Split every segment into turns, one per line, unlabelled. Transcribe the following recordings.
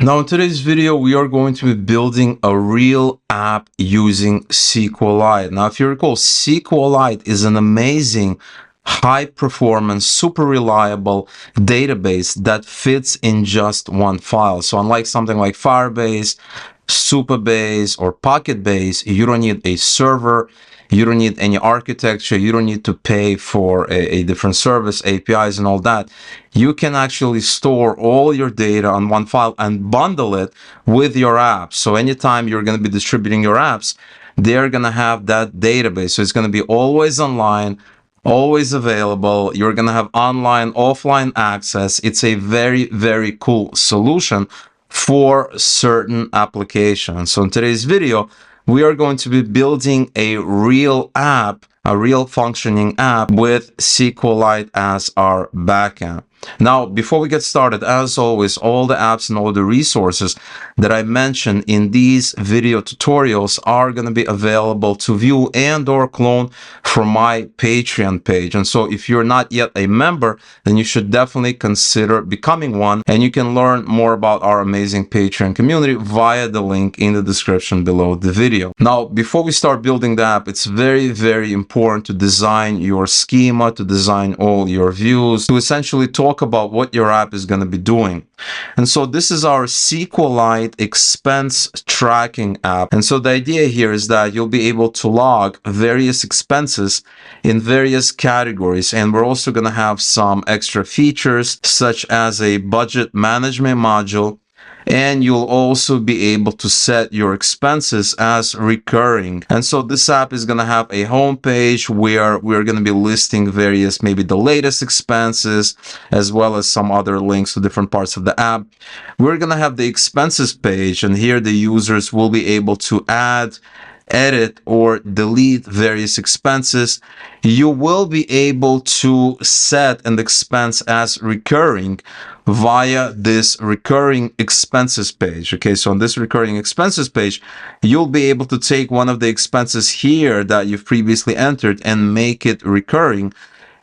Now in today's video, we are going to be building a real app using SQLite. Now, if you recall, SQLite is an amazing, high performance, super reliable database that fits in just one file. So unlike something like Firebase, Supabase, or Pocketbase, you don't need a server. You don't need any architecture. You don't need to pay for a different service, APIs, and all that. You can actually store all your data on one file and bundle it with your apps. So anytime you're going to be distributing your apps, they're going to have that database. So it's going to be always online, always available. You're going to have online, offline access. It's a very, very cool solution for certain applications. So in today's video, we are going to be building a real app, a real functioning app with SQLite as our backend. Now, before we get started, as always, all the apps and all the resources that I mentioned in these video tutorials are going to be available to view and or clone from my Patreon page. And so if you're not yet a member, then you should definitely consider becoming one. And you can learn more about our amazing Patreon community via the link in the description below the video. Now, before we start building the app, it's very, very important to design your schema, to design all your views, to essentially talk about what your app is going to be doing. And so this is our SQLite expense tracking app. And so the idea here is that you'll be able to log various expenses in various categories. And we're also going to have some extra features such as a budget management module. And you'll also be able to set your expenses as recurring. And so this app is going to have a home page where we're going to be listing various, maybe the latest expenses, as well as some other links to different parts of the app. We're going to have the expenses page, and here the users will be able to add, edit, or delete various expenses. You will be able to set an expense as recurring via this recurring expenses page. Okay, so on this recurring expenses page, you'll be able to take one of the expenses here that you've previously entered and make it recurring.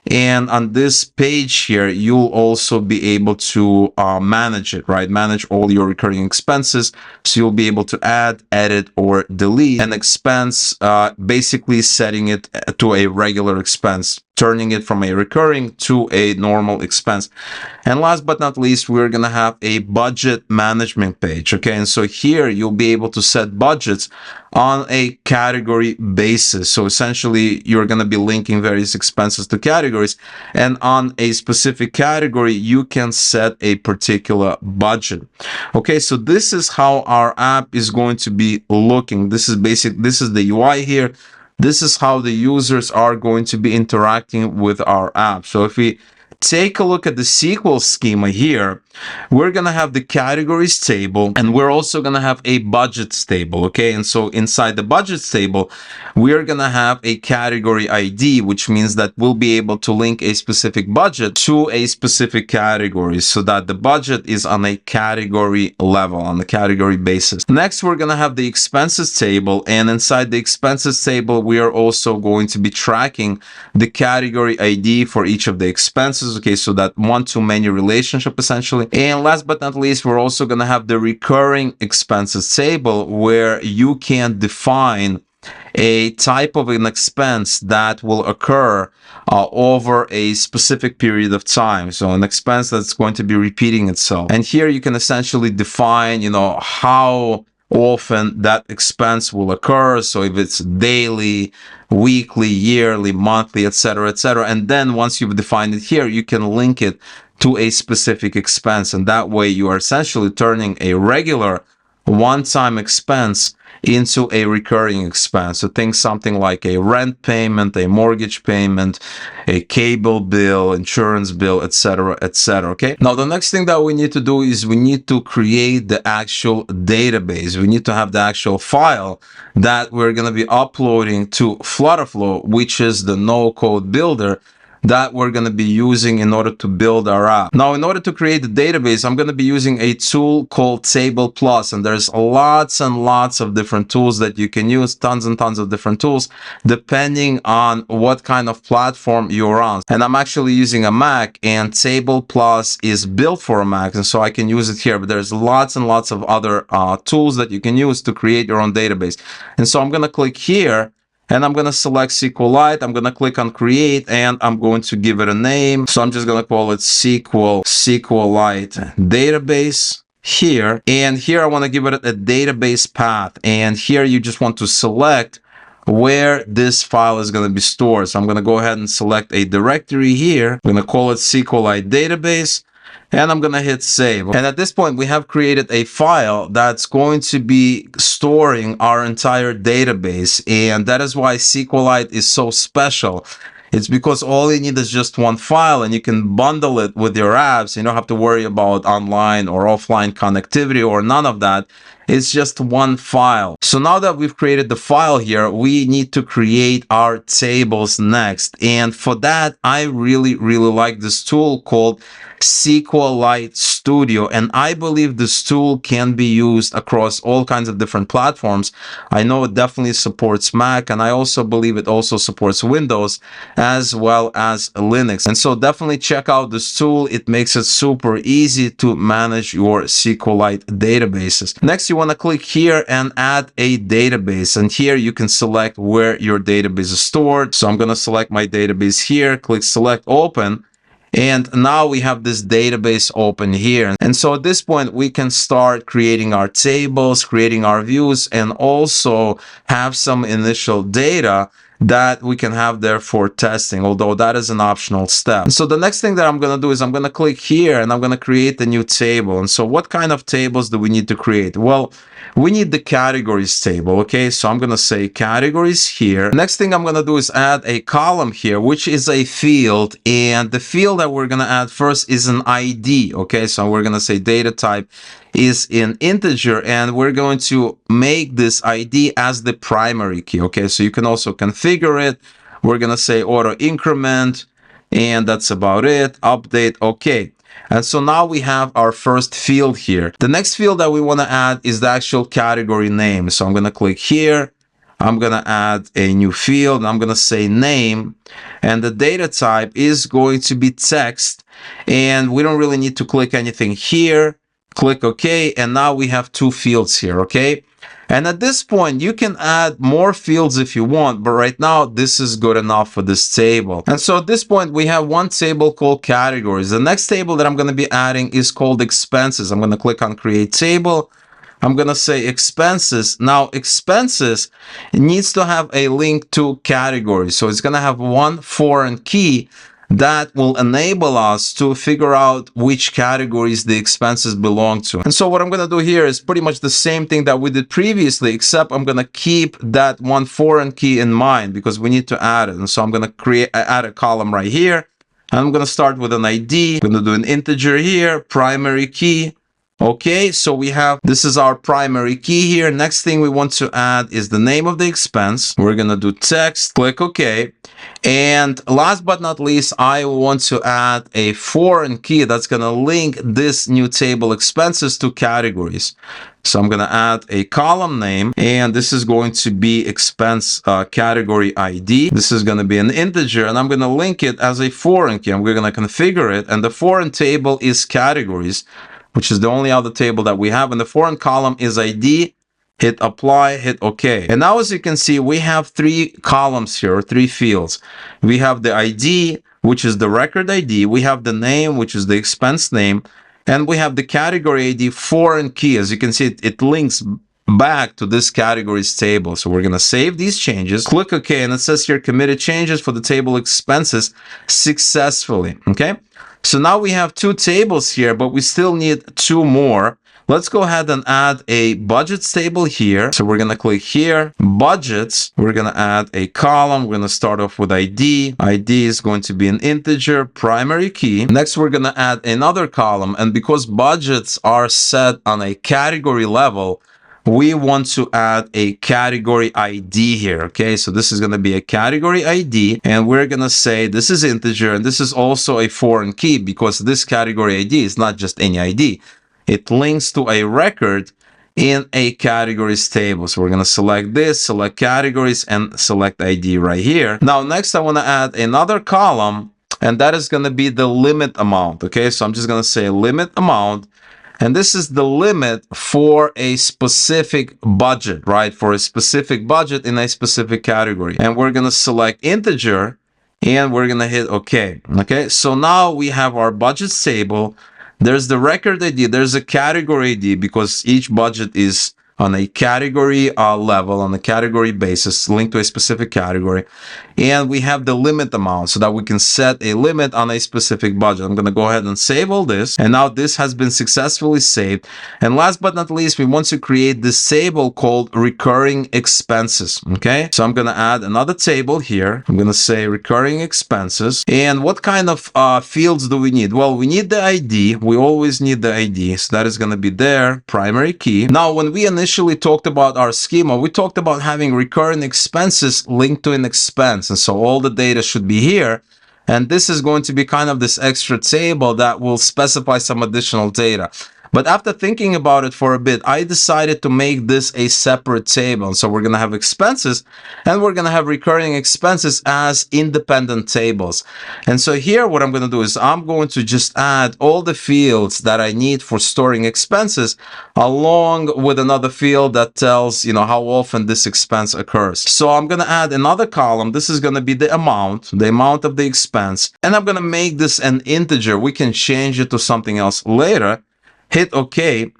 And on this page here, you'll also be able to manage it, right? Manage all your recurring expenses. So you'll be able to add, edit, or delete an expense, basically setting it to a regular expense, turning it from a recurring to a normal expense. And last but not least, we're going to have a budget management page. Okay, and so here you'll be able to set budgets on a category basis. So essentially, you're going to be linking various expenses to categories, and on a specific category, you can set a particular budget. Okay, so this is how our app is going to be looking. This is the UI here. This is how the users are going to be interacting with our app. So if we take a look at the SQL schema here, we're going to have the categories table, and we're also going to have a budgets table. Okay, and so inside the budgets table, we're going to have a category ID, which means that we'll be able to link a specific budget to a specific category so that the budget is on a category level, on the category basis. Next, we're going to have the expenses table, and inside the expenses table, we are also going to be tracking the category ID for each of the expenses. Okay, so that one-to-many relationship essentially. And last but not least, we're also going to have the recurring expenses table where you can define a type of an expense that will occur over a specific period of time. So an expense that's going to be repeating itself. And here you can essentially define, how often that expense will occur. So if it's daily, weekly, yearly, monthly, etc., etc. And then once you've defined it here, you can link it to a specific expense. And that way you are essentially turning a regular one-time expense into a recurring expense. So think something like a rent payment, a mortgage payment, a cable bill, insurance bill, etc., etc. Okay. Now, the next thing that we need to do is we need to create the actual database. We need to have the actual file that we're going to be uploading to FlutterFlow, which is the no-code builder that we're going to be using in order to build our app. Now, in order to create the database, I'm going to be using a tool called Table Plus, and there's lots and lots of different tools that you can use, tons and tons of different tools, depending on what kind of platform you're on. And I'm actually using a Mac, and Table Plus is built for a Mac, and so I can use it here. But there's lots and lots of other tools that you can use to create your own database. And so I'm going to click here, and I'm going to select SQLite. I'm going to click on create, and I'm going to give it a name. So I'm just going to call it SQLite database here. And here I want to give it a database path. And here you just want to select where this file is going to be stored. So I'm going to go ahead and select a directory here. I'm going to call it SQLite database. And I'm going to hit save. And at this point, we have created a file that's going to be storing our entire database. And that is why SQLite is so special. It's because all you need is just one file, and you can bundle it with your apps. You don't have to worry about online or offline connectivity or none of that. It's just one file. So now that we've created the file here, we need to create our tables next. And for that, I really like this tool called SQLite Studio. And I believe this tool can be used across all kinds of different platforms. I know it definitely supports Mac, and I also believe it also supports Windows as well as Linux. And so definitely check out this tool. It makes it super easy to manage your SQLite databases. Next, you want to click here and add a database. And here you can select where your database is stored. So I'm going to select my database here, click select open. And now we have this database open here. And so at this point, we can start creating our tables, creating our views, and also have some initial data that we can have there for testing, although that is an optional step. And so the next thing that I'm going to do is I'm going to click here and I'm going to create a new table. And so what kind of tables do we need to create? Well, we need the categories table. Okay, so I'm going to say categories here. Next thing I'm going to do is add a column here, which is a field. And the field that we're going to add first is an ID. Okay, so we're going to say data type is an integer, and we're going to make this ID as the primary key. Okay, so you can also configure it. We're going to say auto increment, and that's about it. Update. Okay. And so now we have our first field here. The next field that we want to add is the actual category name. So I'm going to click here. I'm going to add a new field. I'm going to say name. And the data type is going to be text. And we don't really need to click anything here. Click OK. And now we have two fields here. Okay. And at this point, you can add more fields if you want, but right now, this is good enough for this table. And so at this point, we have one table called categories. The next table that I'm going to be adding is called expenses. I'm going to click on create table. I'm going to say expenses. Now, expenses needs to have a link to categories. So it's going to have one foreign key that will enable us to figure out which categories the expenses belong to. And so what I'm going to do here is pretty much the same thing that we did previously, except I'm going to keep that one foreign key in mind because we need to add it. And so I'm going to add a column right here. And I'm going to start with an ID. I'm going to do an integer here, primary key. Okay, so we have, this is our primary key here. Next thing we want to add is the name of the expense. We're going to do text, click OK. And last but not least, I want to add a foreign key that's going to link this new table expenses to categories. So I'm going to add a column name, and this is going to be expense category ID. This is going to be an integer, and I'm going to link it as a foreign key. And we're going to configure it. And the foreign table is categories, which is the only other table that we have. And the foreign column is ID. Hit apply, hit OK. And now, as you can see, we have three columns here, or three fields. We have the ID, which is the record ID. We have the name, which is the expense name. And we have the category ID foreign key. As you can see, it links back to this categories table. So we're going to save these changes, click OK, and it says here committed changes for the table expenses successfully. Okay. So now we have two tables here, but we still need two more. Let's go ahead and add a budgets table here. So we're going to click here, budgets. We're going to add a column. We're going to start off with ID. ID is going to be an integer, primary key. Next, we're going to add another column. And because budgets are set on a category level, we want to add a category ID here. Okay, so this is going to be a category ID, and we're going to say this is integer, and this is also a foreign key because this category ID is not just any ID. It links to a record in a categories table. So we're going to select this, select categories, and select ID right here. Now, next I want to add another column, and that is going to be the limit amount. Okay, so I'm just going to say limit amount. And this is the limit for a specific budget, right? For a specific budget in a specific category. And we're going to select integer, and we're going to hit OK. Okay, so now we have our budgets table. There's the record ID, there's a category ID because each budget is on a category level, on a category basis, linked to a specific category. And we have the limit amount so that we can set a limit on a specific budget. I'm going to go ahead and save all this. And now this has been successfully saved. And last but not least, we want to create this table called recurring expenses. Okay, so I'm going to add another table here. I'm going to say recurring expenses. And what kind of fields do we need? Well, we need the ID. We always need the ID. So that is going to be their primary key. Now, when we initially talked about our schema, we talked about having recurring expenses linked to an expense. And so all the data should be here. And this is going to be kind of this extra table that will specify some additional data. But after thinking about it for a bit, I decided to make this a separate table. So we're going to have expenses and we're going to have recurring expenses as independent tables. And so here, what I'm going to do is I'm going to just add all the fields that I need for storing expenses along with another field that tells, how often this expense occurs. So I'm going to add another column. This is going to be the amount of the expense. And I'm going to make this an integer. We can change it to something else later. Hit OK.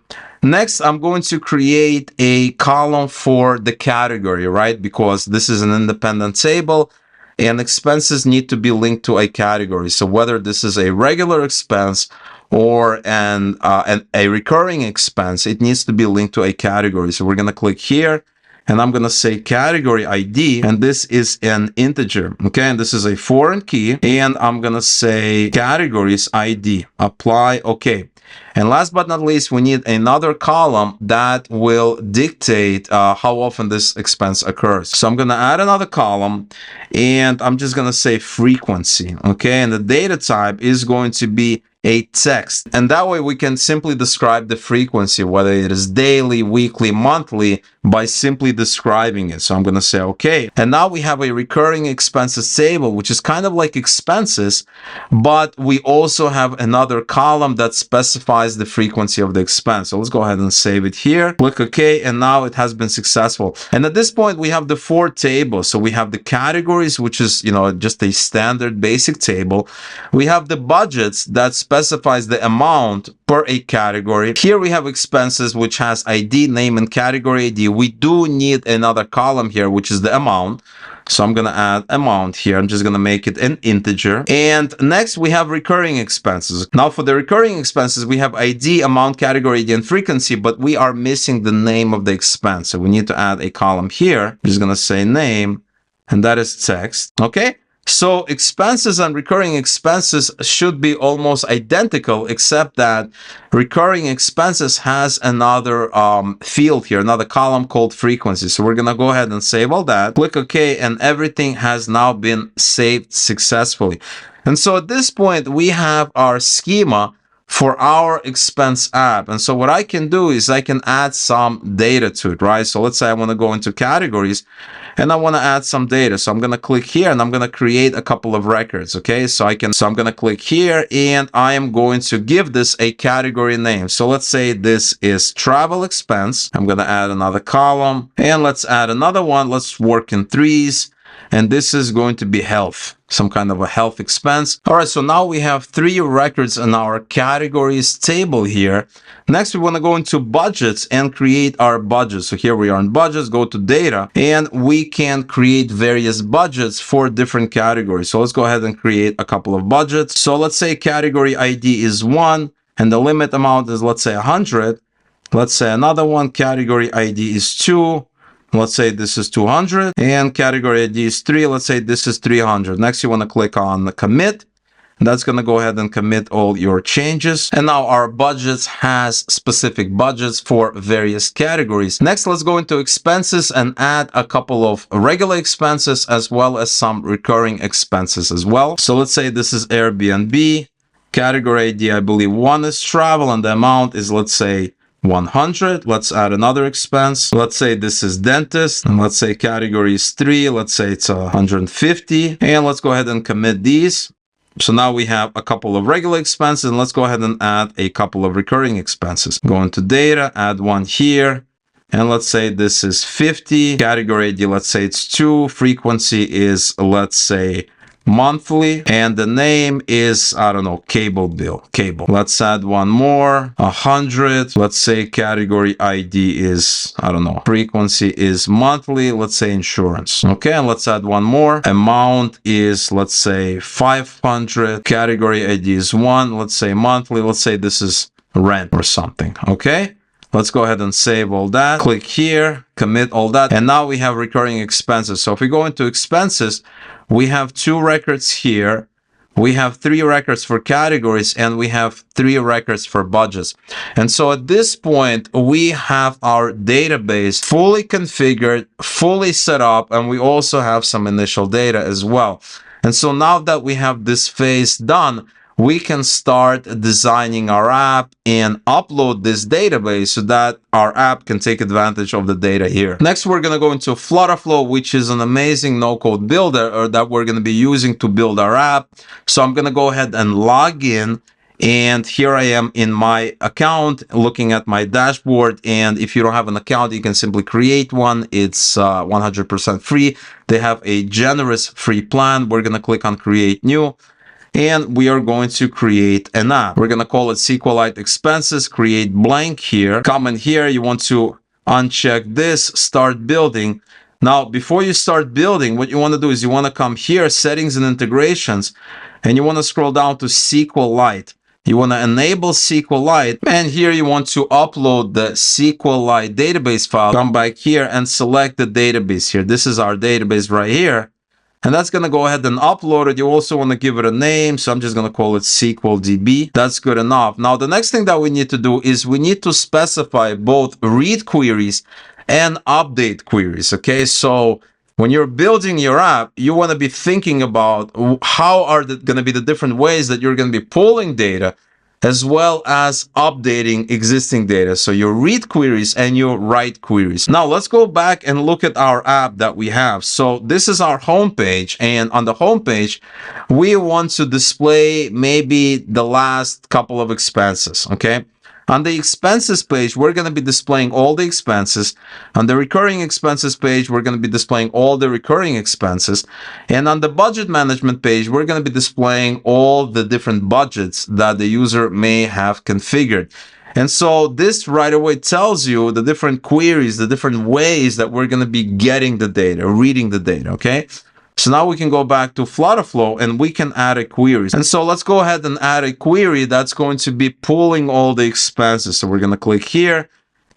Next, I'm going to create a column for the category, right? Because this is an independent table and expenses need to be linked to a category. So whether this is a regular expense or a recurring expense, it needs to be linked to a category. So we're going to click here. And I'm going to say category ID, and this is an integer, okay? And this is a foreign key, and I'm going to say categories ID, apply, okay. And last but not least, we need another column that will dictate how often this expense occurs. So I'm going to add another column, and I'm just going to say frequency, okay? And the data type is going to be a text. And that way we can simply describe the frequency, whether it is daily, weekly, monthly, by simply describing it. So I'm going to say, okay. And now we have a recurring expenses table, which is kind of like expenses, but we also have another column that specifies the frequency of the expense. So let's go ahead and save it here. Click OK. And now it has been successful. And at this point, we have the four tables. So we have the categories, which is, just a standard basic table. We have the budgets that specifies the amount per a category. Here we have expenses, which has ID, name, and category ID. We do need another column here, which is the amount. So I'm going to add amount here. I'm just going to make it an integer. And next we have recurring expenses. Now for the recurring expenses, we have ID, amount, category ID, and frequency, but we are missing the name of the expense. So we need to add a column here. I'm just going to say name, and that is text. Okay. So expenses and recurring expenses should be almost identical, except that recurring expenses has another field here, another column called frequency. So we're going to go ahead and save all that. Click OK, and everything has now been saved successfully. And so at this point, we have our schema for our expense app. And so what I can do is I can add some data to it, right? So let's say I want to go into categories and I want to add some data. So I'm going to click here and I'm going to create a couple of records. Okay. So I'm going to click here and I am going to give this a category name. So let's say this is travel expense. I'm going to add another column and let's add another one. Let's work in threes. And this is going to be health, some kind of a health expense. All right, so now we have 3 records in our categories table here. Next, we want to go into budgets and create our budgets. So here we are in budgets, go to data, and we can create various budgets for different categories. So let's go ahead and create a couple of budgets. So let's say category ID is 1 and the limit amount is, let's say, 100. Let's say another one, category ID is 2. Let's say this is 200 and category ID is 3. Let's say this is 300. Next, you want to click on the commit That's going to go ahead and commit all your changes. And now our budgets has specific budgets for various categories. Next, let's go into expenses and add a couple of regular expenses as well as some recurring expenses as well. So let's say this is Airbnb. Category ID, I believe one is travel, and the amount is, let's say, 100. Let's add another expense. Let's say this is dentist, and let's say category is 3. Let's say it's 150. And let's go ahead and commit these. So now we have a couple of regular expenses, and let's go ahead and add a couple of recurring expenses. Go into data, add one here. And let's say this is 50. Category ID, let's say it's 2. Frequency is, let's say, monthly, and the name is, I don't know, cable bill, cable. Let's add one more, 100. Let's say category ID is, I don't know, frequency is monthly, let's say insurance. Okay, and let's add one more. Amount is, let's say 500. Category ID is 1, let's say monthly, let's say this is rent or something. Okay, let's go ahead and save all that. Click here, commit all that, and now we have recurring expenses. So if we go into expenses, we have 2 records here, we have 3 records for categories, and we have 3 records for budgets. And so at this point, we have our database fully configured, fully set up, and we also have some initial data as well. And so now that we have this phase done, we can start designing our app and upload this database so that our app can take advantage of the data here. Next, we're going to go into FlutterFlow, which is an amazing no-code builder that we're going to be using to build our app. So I'm going to go ahead and log in. And here I am in my account looking at my dashboard. And if you don't have an account, you can simply create one. It's 100% free. They have a generous free plan. We're going to click on Create New. And we are going to create an app. We're going to call it SQLite Expenses, create blank here. Come in here, you want to uncheck this, start building. Now, before you start building, what you want to do is you want to come here, settings and integrations, and you want to scroll down to SQLite. You want to enable SQLite, and here you want to upload the SQLite database file. Come back here and select the database here. This is our database right here. And that's going to go ahead and upload it. You also want to give it a name. So I'm just going to call it SQLDB. That's good enough. Now, the next thing that we need to do is we need to specify both read queries and update queries. Okay, so when you're building your app, you want to be thinking about how are going to be the different ways that you're going to be pulling data as well as updating existing data. So your read queries and your write queries. Now let's go back and look at our app that we have. So this is our homepage, and on the homepage, we want to display maybe the last couple of expenses, okay? On the expenses page, we're going to be displaying all the expenses. On the recurring expenses page, we're going to be displaying all the recurring expenses. And on the budget management page, we're going to be displaying all the different budgets that the user may have configured. And so this right away tells you the different queries, the different ways that we're going to be getting the data, reading the data, okay? So now we can go back to FlutterFlow and we can add a query. And so let's go ahead and add a query that's going to be pulling all the expenses. So we're going to click here,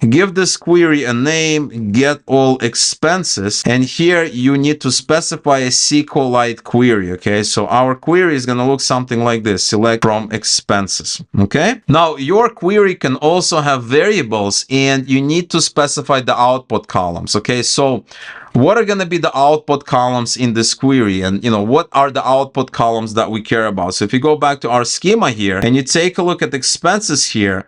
give this query a name, get all expenses. And here you need to specify a SQLite query. Okay, so our query is going to look something like this. Select from expenses. Okay, now your query can also have variables and you need to specify the output columns. Okay, so what are going to be the output columns in this query? And what are the output columns that we care about? So if you go back to our schema here and you take a look at expenses here,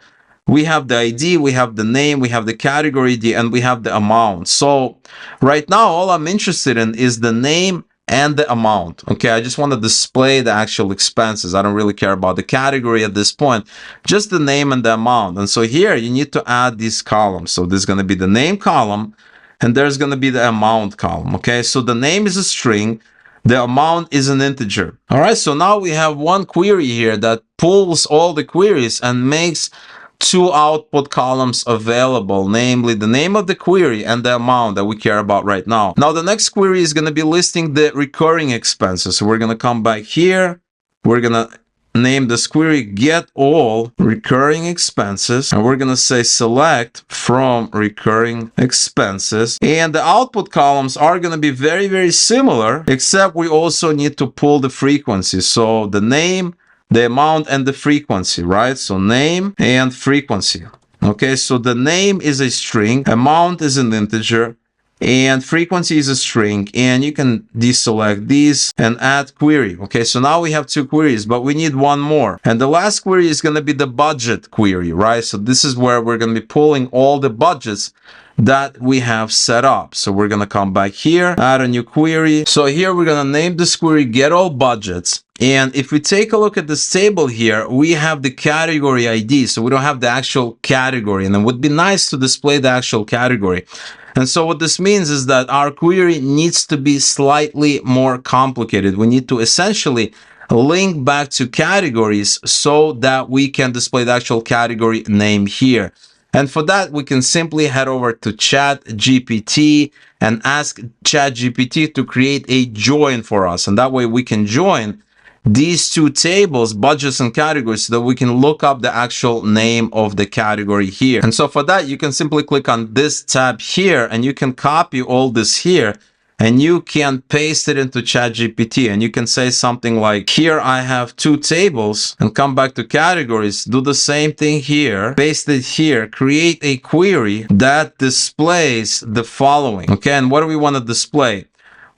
we have the ID, we have the name, we have the category ID, and we have the amount. So right now, all I'm interested in is the name and the amount. Okay, I just want to display the actual expenses. I don't really care about the category at this point, just the name and the amount. And so here you need to add these columns. So this is going to be the name column, and there's going to be the amount column. Okay, so the name is a string, the amount is an integer. All right, so now we have one query here that pulls all the queries and makes 2 output columns available, namely the name of the query and the amount that we care about right now. Now the next query is going to be listing the recurring expenses. So we're going to come back here. We're going to name this query get all recurring expenses, and we're going to say select from recurring expenses. And the output columns are going to be very, very similar, except we also need to pull the frequency. So the name, the amount and the frequency, right? So name and frequency. Okay, so the name is a string, amount is an integer, and frequency is a string, and you can deselect these and add query. Okay, so now we have two queries, but we need one more. And the last query is going to be the budget query, right? So this is where we're going to be pulling all the budgets that we have set up. So we're going to come back here, add a new query. So here we're going to name this query get all budgets. And if we take a look at this table here, we have the category ID. So we don't have the actual category, and it would be nice to display the actual category. And so what this means is that our query needs to be slightly more complicated. We need to essentially link back to categories so that we can display the actual category name here. And for that, we can simply head over to ChatGPT and ask ChatGPT to create a join for us. And that way we can join these two tables, budgets and categories, so that we can look up the actual name of the category here. And so for that, you can simply click on this tab here, and you can copy all this here, and you can paste it into ChatGPT, and you can say something like, here I have two tables, and come back to categories, do the same thing here, paste it here, create a query that displays the following. Okay, and what do we want to display?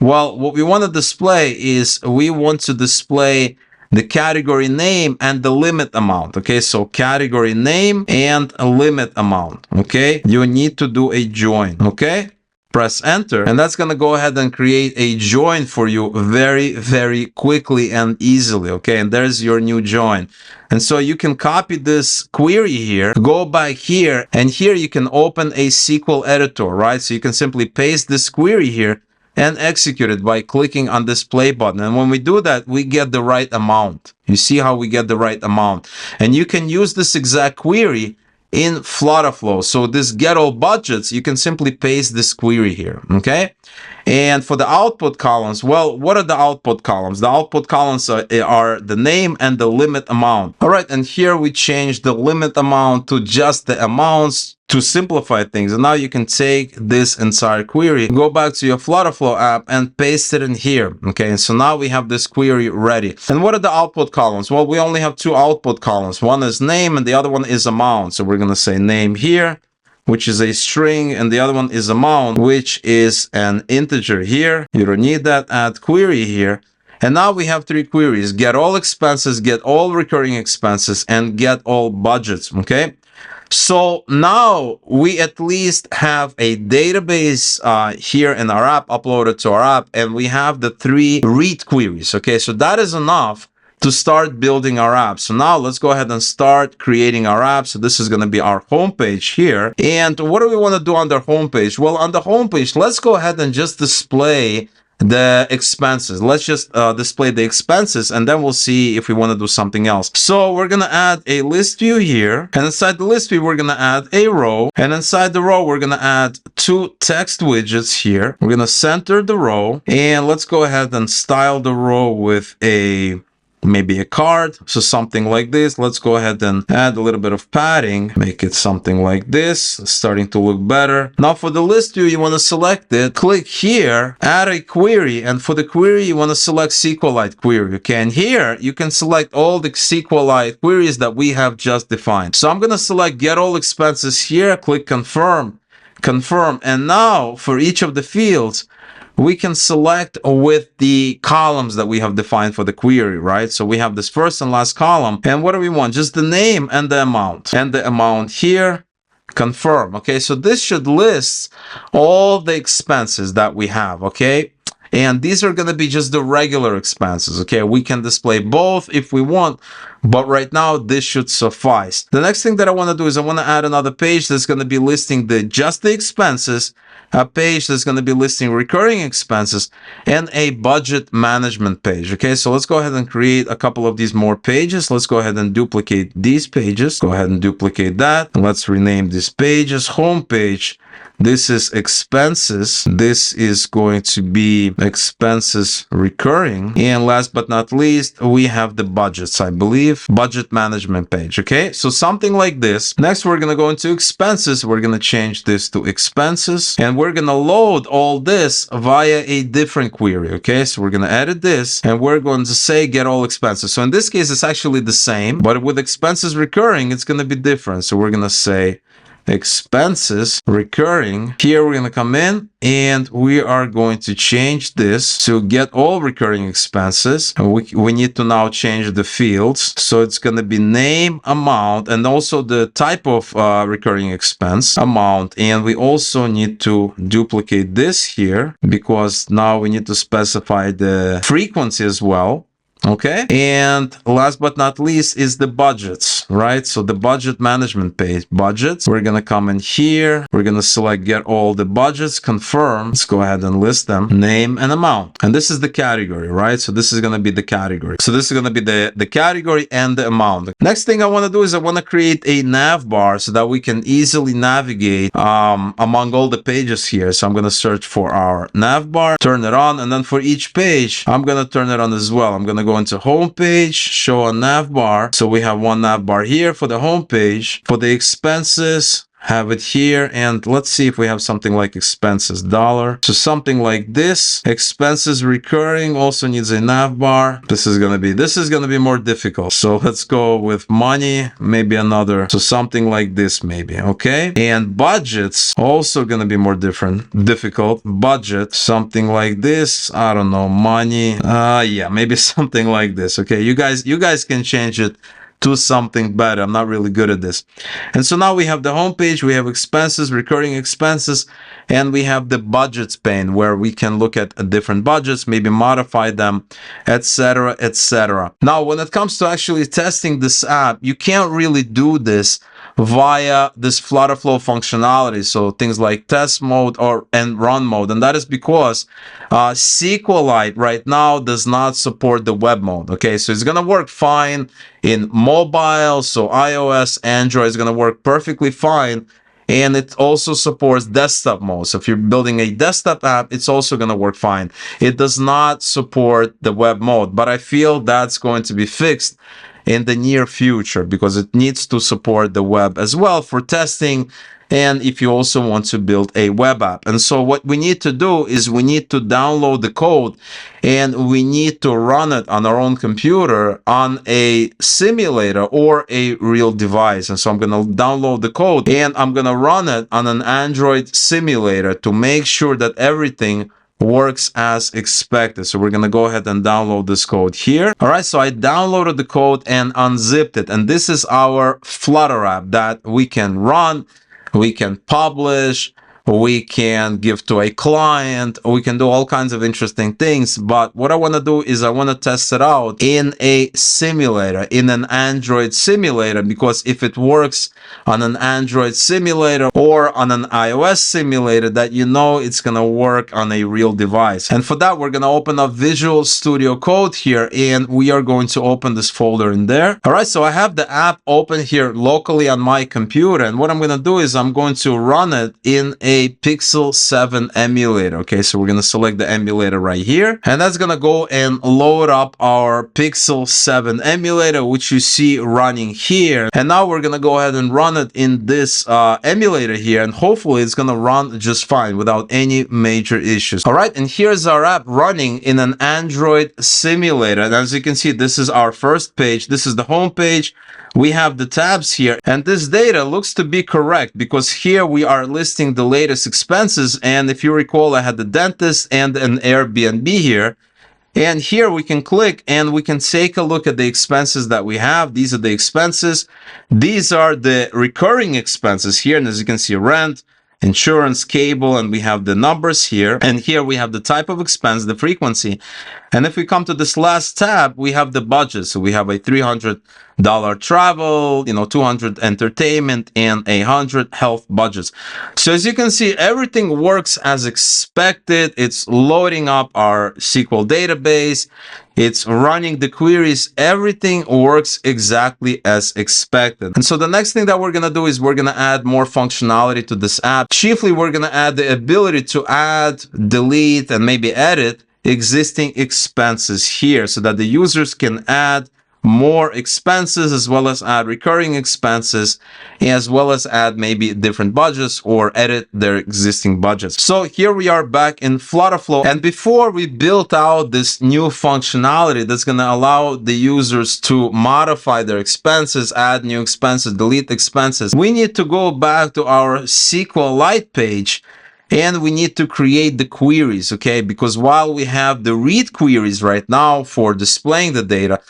Well, what we want to display is we want to display the category name and the limit amount. Okay, so category name and a limit amount. Okay, you need to do a join. Okay, press enter, and that's going to go ahead and create a join for you very, very quickly and easily. Okay, and there's your new join. And so you can copy this query here, go back here, and here you can open a SQL editor, right? So you can simply paste this query here and execute it by clicking on this play button. And when we do that, we get the right amount. You see how we get the right amount. And you can use this exact query in FlutterFlow. So this get all budgets, you can simply paste this query here, okay? And for the output columns, well, what are the output columns? The output columns are the name and the limit amount. All right, and here we change the limit amount to just the amounts to simplify things. And now you can take this entire query, go back to your FlutterFlow app and paste it in here. Okay, and so now we have this query ready. And what are the output columns? Well, we only have two output columns. One is name and the other one is amount. So we're going to say name here, which is a string, and the other one is amount, which is an integer here. You don't need that. Add query here. And now we have three queries: get all expenses, get all recurring expenses, and get all budgets. Okay. So now we at least have a database here in our app, uploaded to our app, and we have the three read queries. Okay, so that is enough to start building our app. So now let's go ahead and start creating our app. So this is going to be our homepage here. And what do we want to do on the homepage? Well, on the homepage, let's go ahead and just display the expenses. Let's just display the expenses, and then we'll see if we want to do something else. So we're going to add a list view here, and inside the list view, we're going to add a row, and inside the row, we're going to add two text widgets here. We're going to center the row, and let's go ahead and style the row with maybe a card, so something like this. Let's go ahead and add a little bit of padding, make it something like this. It's starting to look better. Now for the list view, you want to select it, click here, add a query, and for the query, you want to select SQLite query. Okay, and here you can select all the SQLite queries that we have just defined. So I'm going to select get all expenses here, click confirm, and now for each of the fields, we can select with the columns that we have defined for the query, right? So we have this first and last column. And what do we want? Just the name and the amount. And the amount here, confirm. Okay, so this should list all the expenses that we have, okay? And these are going to be just the regular expenses, okay? We can display both if we want, but right now this should suffice. The next thing that I want to do is I want to add another page that's going to be listing just the expenses, a page that's going to be listing recurring expenses, and a budget management page. Okay, so let's go ahead and create a couple of these more pages. Let's go ahead and duplicate these pages. Go ahead and duplicate that. And let's rename these pages homepage. This is expenses. This is going to be expenses recurring. And last but not least, we have the budgets, I believe. active budget management page. Okay, so something like this. Next, we're going to go into expenses. We're going to change this to expenses, and we're going to load all this via a different query. Okay, so we're going to edit this, and we're going to say get all expenses. So in this case, it's actually the same, but with expenses recurring, it's going to be different. So we're going to say expenses recurring. Here we're going to come in and we are going to change this to get all recurring expenses. And we need to now change the fields. So it's going to be name, amount, and also the type of recurring expense amount. And we also need to duplicate this here because now we need to specify the frequency as well. Okay, and last but not least is the budgets, right? So the budget management page, budgets. We're gonna come in here. We're gonna select get all the budgets, confirm. Let's go ahead and list them, name and amount. And this is the category, right? So this is gonna be the category. So this is gonna be the category and the amount. Next thing I wanna do is I wanna create a nav bar so that we can easily navigate among all the pages here. So I'm gonna search for our nav bar, turn it on, and then for each page, I'm gonna turn it on as well. I'm gonna go into home page, show a nav bar. So we have one nav bar here for the home page. For the expenses, have it here, and let's see if we have something like expenses dollar. So something like this. Expenses recurring also needs a nav bar. This is gonna be more difficult. So let's go with money, maybe another. So something like this maybe, okay? And budgets also gonna be more difficult. Budget, something like this. I don't know, money. Yeah, maybe something like this. Okay, you guys can change it to something better. I'm not really good at this. And so now we have the home page, we have expenses, recurring expenses, and we have the budgets pane where we can look at different budgets, maybe modify them, etc., etc. Now, when it comes to actually testing this app, you can't really do this via this FlutterFlow functionality. So things like test mode and run mode. And that is because SQLite right now does not support the web mode. Okay, so it's going to work fine in mobile. So iOS, Android is going to work perfectly fine. And it also supports desktop mode. So if you're building a desktop app, it's also going to work fine. It does not support the web mode, but I feel that's going to be fixed in the near future because it needs to support the web as well for testing, and if you also want to build a web app. And so what we need to do is we need to download the code and we need to run it on our own computer on a simulator or a real device. And so I'm going to download the code and I'm going to run it on an Android simulator to make sure that everything works as expected. So we're going to go ahead and download this code here. All right, so I downloaded the code and unzipped it. And this is our Flutter app that we can run, we can publish, we can give to a client, we can do all kinds of interesting things. But what I want to do is I want to test it out in a simulator, in an Android simulator, because if it works on an Android simulator or on an iOS simulator, that you know it's going to work on a real device. And for that, we're going to open up Visual Studio Code here, and we are going to open this folder in there. All right, so I have the app open here locally on my computer, and what I'm going to do is I'm going to run it in a Pixel 7 emulator. Okay, so we're going to select the emulator right here, and that's going to go and load up our Pixel 7 emulator, which you see running here. And now we're going to go ahead and run it in this emulator here, and hopefully it's going to run just fine without any major issues. All right, and here's our app running in an Android simulator. And as you can see, this is our first page. This is the home page. We have the tabs here, and this data looks to be correct because here we are listing the latest expenses. And if you recall, I had the dentist and an Airbnb here. And here we can click and we can take a look at the expenses that we have. These are the expenses. These are the recurring expenses here. And as you can see, rent, insurance, cable, and we have the numbers here. And here we have the type of expense, the frequency. And if we come to this last tab, we have the budget. So we have a $300 travel, $200 entertainment, and $100 health budgets. So as you can see, everything works as expected. It's loading up our SQL database. It's running the queries. Everything works exactly as expected. And so the next thing that we're going to do is we're going to add more functionality to this app. Chiefly, we're going to add the ability to add, delete, and maybe edit existing expenses here so that the users can add, more expenses, as well as add recurring expenses, as well as add maybe different budgets or edit their existing budgets. So here we are back in FlutterFlow. And before we built out this new functionality that's going to allow the users to modify their expenses, add new expenses, delete expenses, we need to go back to our SQLite page and we need to create the queries, okay? Because while we have the read queries right now for displaying the data,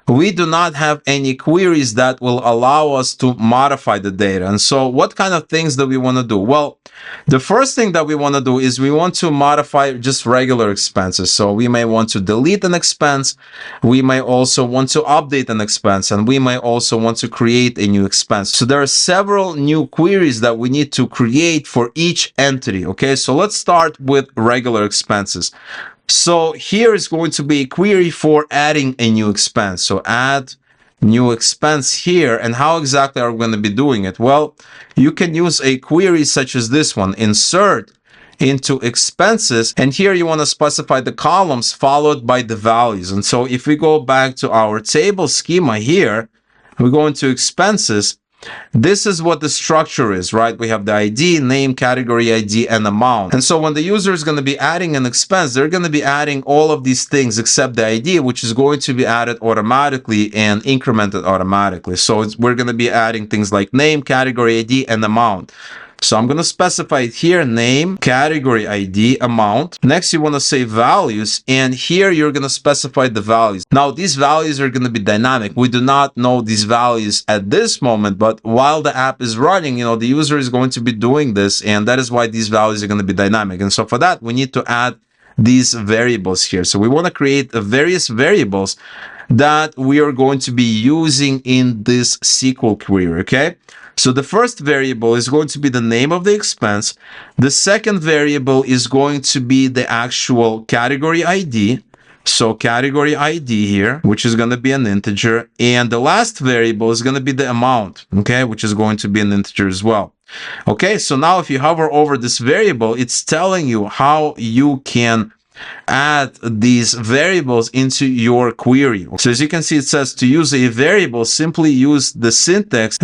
we do not have any queries that will allow us to modify the data. And so what kind of things do we want to do? Well, the first thing that we want to do is we want to modify just regular expenses. So we may want to delete an expense. We may also want to update an expense, and we may also want to create a new expense. So there are several new queries that we need to create for each entity. Okay, so let's start with regular expenses. So here is going to be a query for adding a new expense. So add new expense here. And how exactly are we going to be doing it? Well, you can use a query such as this one, insert into expenses. And here you want to specify the columns followed by the values. And so if we go back to our table schema here, we go into expenses. This is what the structure is, right? We have the ID, name, category ID, and amount. And so when the user is going to be adding an expense, they're going to be adding all of these things except the ID, which is going to be added automatically and incremented automatically. So we're going to be adding things like name, category ID, and amount. So I'm going to specify it here, name, category ID, amount. Next, you want to say values, and here you're going to specify the values. Now, these values are going to be dynamic. We do not know these values at this moment, but while the app is running, the user is going to be doing this, and that is why these values are going to be dynamic. And so for that, we need to add these variables here. So we want to create various variables that we are going to be using in this SQL query, okay? So the first variable is going to be the name of the expense. The second variable is going to be the actual category ID. So category ID here, which is going to be an integer. And the last variable is going to be the amount, okay, which is going to be an integer as well. Okay, so now if you hover over this variable, it's telling you how you can add these variables into your query. So as you can see, it says to use a variable, simply use the syntax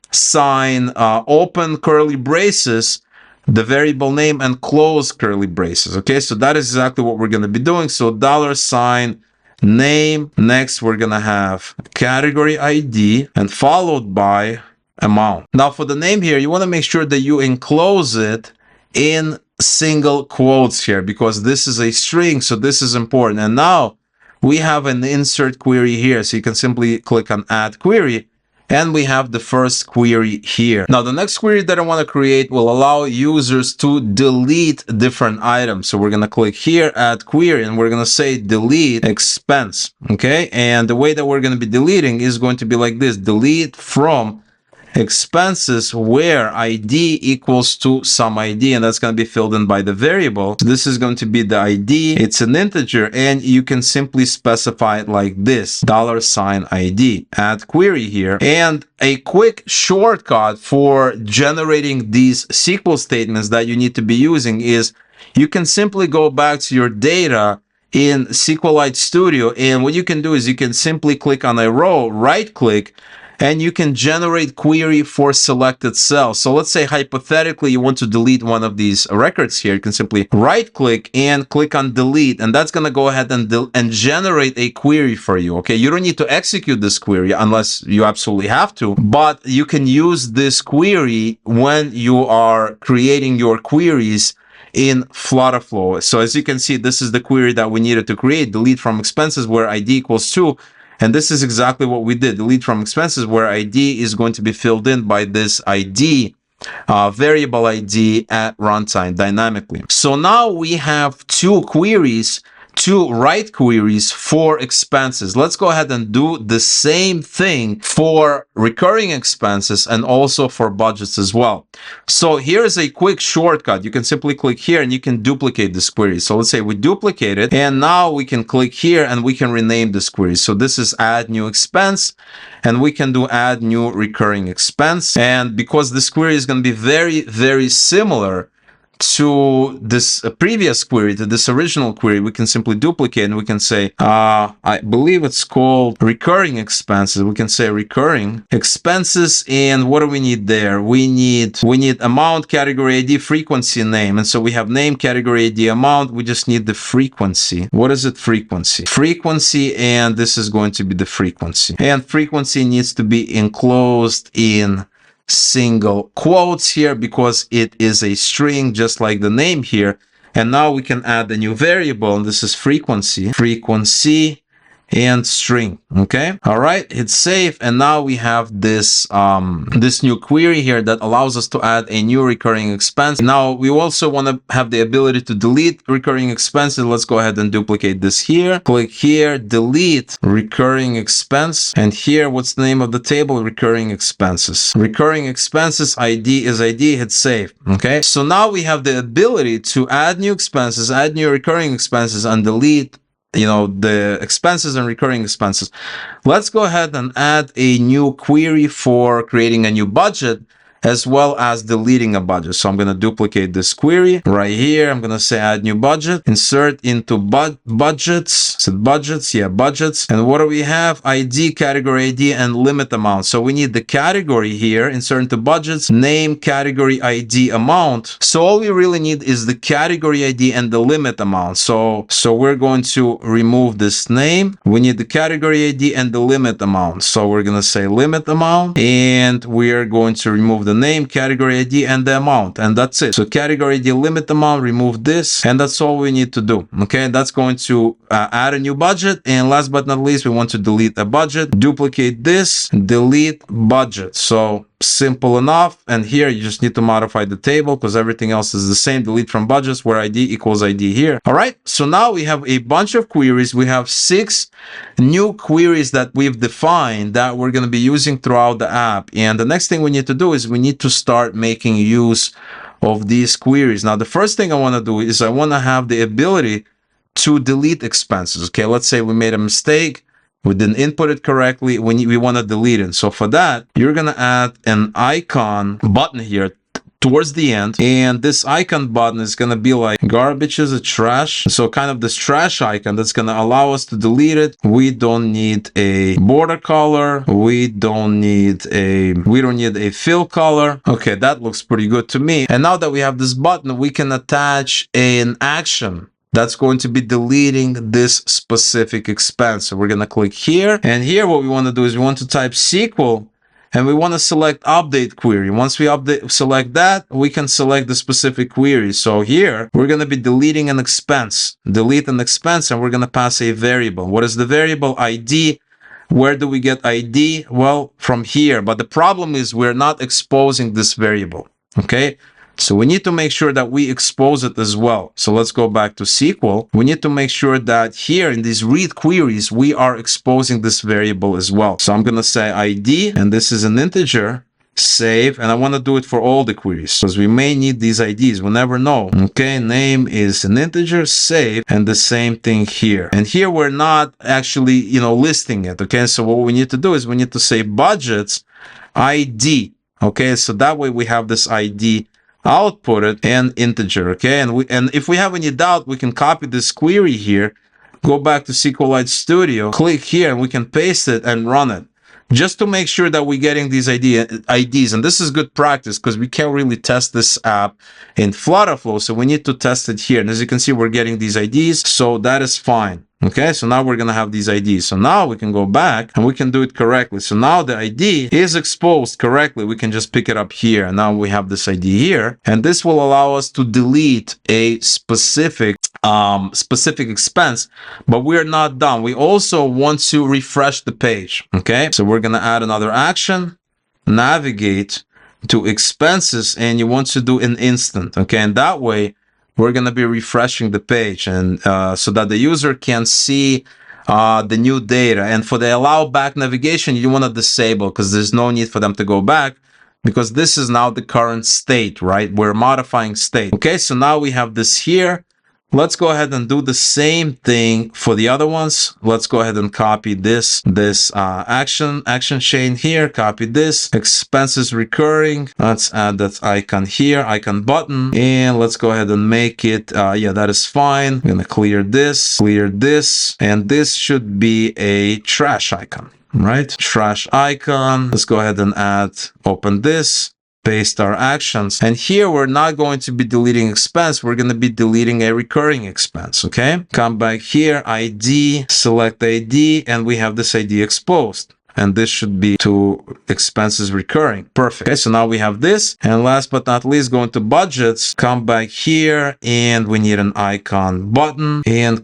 $sign open curly braces, the variable name, and close curly braces. Okay, so that is exactly what we're going to be doing. So $sign name. Next, we're going to have category ID and followed by amount. Now for the name here, you want to make sure that you enclose it in single quotes here, because this is a string, so this is important. And now we have an insert query here, so you can simply click on add query, and we have the first query here. Now the next query that I want to create will allow users to delete different items. So we're going to click here, add query, and we're going to say delete expense. Okay, and the way that we're going to be deleting is going to be like this: delete from expenses where ID equals to some ID, and that's going to be filled in by the variable. So this is going to be the ID. It's an integer, and you can simply specify it like this: $ID. Add query here. And a quick shortcut for generating these SQL statements that you need to be using is you can simply go back to your data in SQLite Studio, and what you can do is you can simply click on a row, right click, and you can generate query for selected cells. So let's say hypothetically you want to delete one of these records here. You can simply right click and click on delete, and that's going to go ahead and generate a query for you. Okay, you don't need to execute this query unless you absolutely have to, but you can use this query when you are creating your queries in FlutterFlow. So as you can see, this is the query that we needed to create: delete from expenses where ID equals 2. And this is exactly what we did: delete from expenses where ID is going to be filled in by this ID, variable ID at runtime dynamically. So now we have two queries, two write queries for expenses. Let's go ahead and do the same thing for recurring expenses and also for budgets as well. So here's a quick shortcut. You can simply click here and you can duplicate this query. So let's say we duplicate it, and now we can click here and we can rename this query. So this is add new expense, and we can do add new recurring expense. And because this query is going to be very, very similar to this previous query, to this original query, we can simply duplicate and we can say, I believe it's called recurring expenses. We can say recurring expenses. And what do we need there? We need amount, category ID, frequency, name. And so we have name, category ID, amount. We just need the frequency. What is it? Frequency. Frequency, and this is going to be the frequency. And frequency needs to be enclosed in single quotes here because it is a string just like the name here. And now we can add a new variable, and this is frequency and string. Okay, all right, hit save, and now we have this this new query here that allows us to add a new recurring expense. Now we also want to have the ability to delete recurring expenses. Let's go ahead and duplicate this here. Click here, delete recurring expense, and here, what's the name of the table? Recurring expenses. Recurring expenses ID is ID. Hit save. Okay, so now we have the ability to add new expenses, add new recurring expenses, and delete the expenses and recurring expenses. Let's go ahead and add a new query for creating a new budget as well as deleting a budget. So I'm going to duplicate this query right here. I'm going to say add new budget, insert into budgets. Is it budgets? Yeah, budgets. And what do we have? ID, category ID, and limit amount. So we need the category here, insert into budgets, name, category ID, amount. So all we really need is the category ID and the limit amount. So we're going to remove this name. We need the category ID and the limit amount. So we're going to say limit amount, and we are going to remove the name, category ID, and the amount, and that's it. So category ID, limit amount, remove this, and that's all we need to do. Okay, that's going to add a new budget. And last but not least, we want to delete a budget. Duplicate this, delete budget. So simple enough. And here you just need to modify the table because everything else is the same. Delete from budgets where ID equals ID here. All right, so now we have a bunch of queries. We have 6 new queries that we've defined that we're going to be using throughout the app. And the next thing we need to do is we need to start making use of these queries. Now, the first thing I want to do is I want to have the ability to delete expenses. Okay, let's say we made a mistake. We didn't input it correctly. We want to delete it. So for that, you're going to add an icon button here towards the end. And this icon button is going to be like garbage is a trash. So kind of this trash icon that's going to allow us to delete it. We don't need a border color. We don't need a fill color. Okay, that looks pretty good to me. And now that we have this button, we can attach an action that's going to be deleting this specific expense. So we're going to click here. And here what we want to do is we want to type SQL and we want to select update query. Once we select that, we can select the specific query. So here we're going to be deleting an expense. Delete an expense, and we're going to pass a variable. What is the variable? ID. Where do we get ID? Well, from here. But the problem is we're not exposing this variable. Okay. So we need to make sure that we expose it as well. So let's go back to SQL. We need to make sure that here in these read queries, we are exposing this variable as well. So I'm going to say ID, and this is an integer, save, and I want to do it for all the queries because we may need these IDs. We'll never know. Okay, name is an integer, save, and the same thing here. And here we're not actually, listing it. Okay, so what we need to do is we need to say budgets ID. Okay, so that way we have this ID output it and integer. Okay, and if we have any doubt, we can copy this query here, go back to SQLite Studio, click here, and we can paste it and run it just to make sure that we're getting these IDs. And this is good practice because we can't really test this app in FlutterFlow, so we need to test it here. And as you can see, we're getting these IDs, so that is fine. Okay, so now we're going to have these IDs. So now we can go back and we can do it correctly. So now the ID is exposed correctly. We can just pick it up here. And now we have this ID here. And this will allow us to delete a specific expense, but we're not done. We also want to refresh the page. Okay, so we're going to add another action, navigate to expenses, and you want to do an instant. Okay, and that way we're going to be refreshing the page, and so that the user can see the new data. And for the allow back navigation, you want to disable because there's no need for them to go back because this is now the current state, right? We're modifying state. Okay, so now we have this here. Let's go ahead and do the same thing for the other ones. Let's go ahead and copy this action chain here. Copy this expenses recurring. Let's add that icon here, icon button, and let's go ahead and make it. Yeah, that is fine. I'm gonna clear this, and this should be a trash icon, right? Trash icon. Let's go ahead and open this. Paste our actions. And here we're not going to be deleting expense. We're going to be deleting a recurring expense. Okay. Come back here, ID, select ID, and we have this ID exposed. And this should be to expenses recurring. Perfect. Okay, so now we have this. And last but not least, go into budgets, come back here, and we need an icon button. And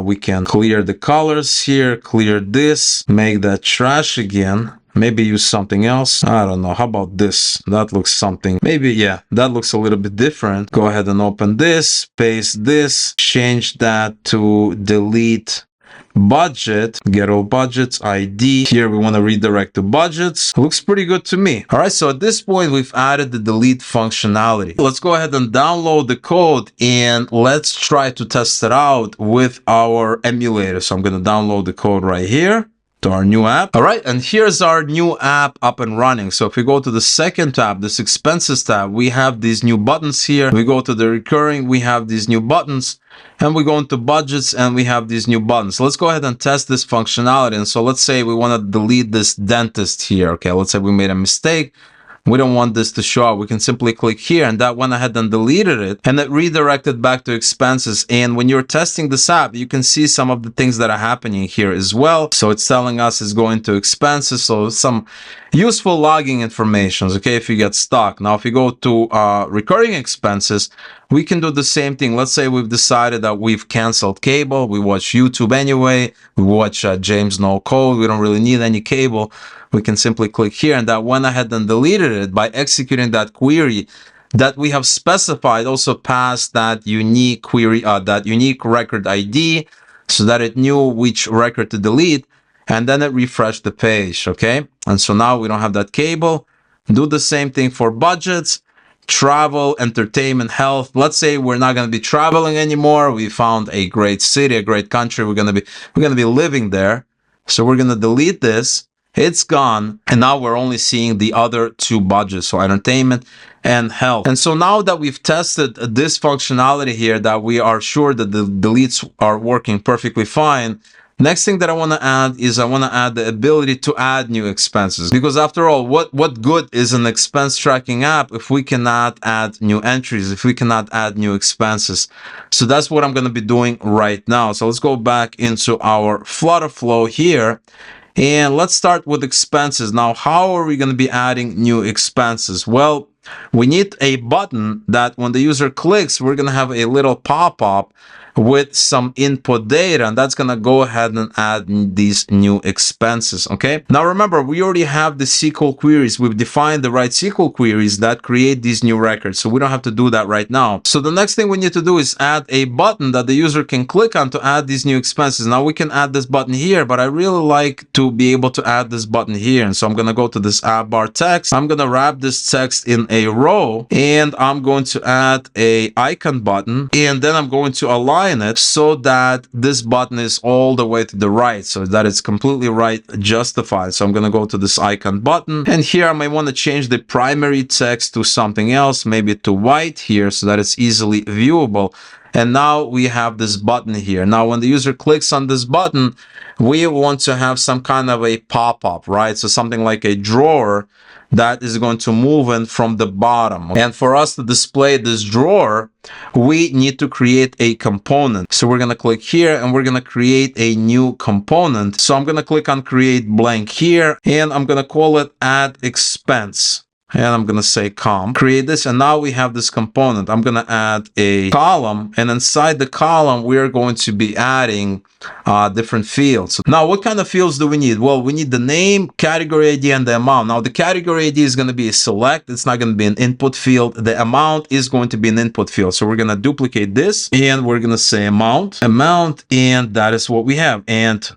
we can clear the colors here, clear this, make that trash again. Maybe use something else. I don't know. How about this? That looks something. Maybe, yeah, that looks a little bit different. Go ahead and open this, paste this, change that to delete budget, get all budgets, ID. Here we want to redirect to budgets. Looks pretty good to me. All right, so at this point, we've added the delete functionality. Let's go ahead and download the code and let's try to test it out with our emulator. So I'm going to download the code right here to our new app. All right, and here's our new app up and running. So if we go to the second tab, this expenses tab, we have these new buttons here. We go to the recurring, we have these new buttons, and we go into budgets and we have these new buttons. So let's go ahead and test this functionality. And so let's say we want to delete this dentist here. Okay, let's say we made a mistake. We don't want this to show up. We can simply click here, and that went ahead and deleted it, and it redirected back to expenses. And when you're testing this app, you can see some of the things that are happening here as well. So it's telling us it's going to expenses. So some useful logging information, okay, if you get stuck. Now, if you go to recurring expenses, we can do the same thing. Let's say we've decided that we've canceled cable. We watch YouTube anyway. We watch James No Code. We don't really need any cable. We can simply click here, and that went ahead and deleted it by executing that query that we have specified, also passed that unique query, that unique record ID, so that it knew which record to delete, and then it refreshed the page, okay? And so now we don't have that cable. Do the same thing for budgets, travel, entertainment, health. Let's say we're not going to be traveling anymore. We found a great city, a great country. We're going to be living there. So we're going to delete this. It's gone. And now we're only seeing the other two budgets, so entertainment and health. And so now that we've tested this functionality here, that we are sure that the deletes are working perfectly fine, next thing that I want to add is I want to add the ability to add new expenses. Because after all, what good is an expense tracking app if we cannot add new entries, if we cannot add new expenses? So that's what I'm going to be doing right now. So let's go back into our FlutterFlow here. And let's start with expenses. Now, how are we going to be adding new expenses? Well, we need a button that when the user clicks, we're going to have a little pop-up with some input data, and that's going to go ahead and add these new expenses. Okay. Now, remember, we already have the SQL queries. We've defined the right SQL queries that create these new records. So we don't have to do that right now. So the next thing we need to do is add a button that the user can click on to add these new expenses. Now we can add this button here, but I really like to be able to add this button here. And so I'm going to go to this app bar text. I'm going to wrap this text in a row, and I'm going to add a icon button, and then I'm going to align it so that this button is all the way to the right, so that it's completely right justified. So I'm going to go to this icon button, and here I might want to change the primary text to something else, maybe to white here, so that it's easily viewable. And now we have this button here. Now, when the user clicks on this button, we want to have some kind of a pop-up, right? So something like a drawer that is going to move in from the bottom. And for us to display this drawer, we need to create a component. So we're going to click here, and we're going to create a new component. So I'm going to click on create blank here, and I'm going to call it add expense. And I'm going to say create this. And now we have this component. I'm going to add a column, and inside the column, we are going to be adding different fields. Now, what kind of fields do we need? Well, we need the name, category ID, and the amount. Now, the category ID is going to be a select. It's not going to be an input field. The amount is going to be an input field. So we're going to duplicate this, and we're going to say amount, and that is what we have. And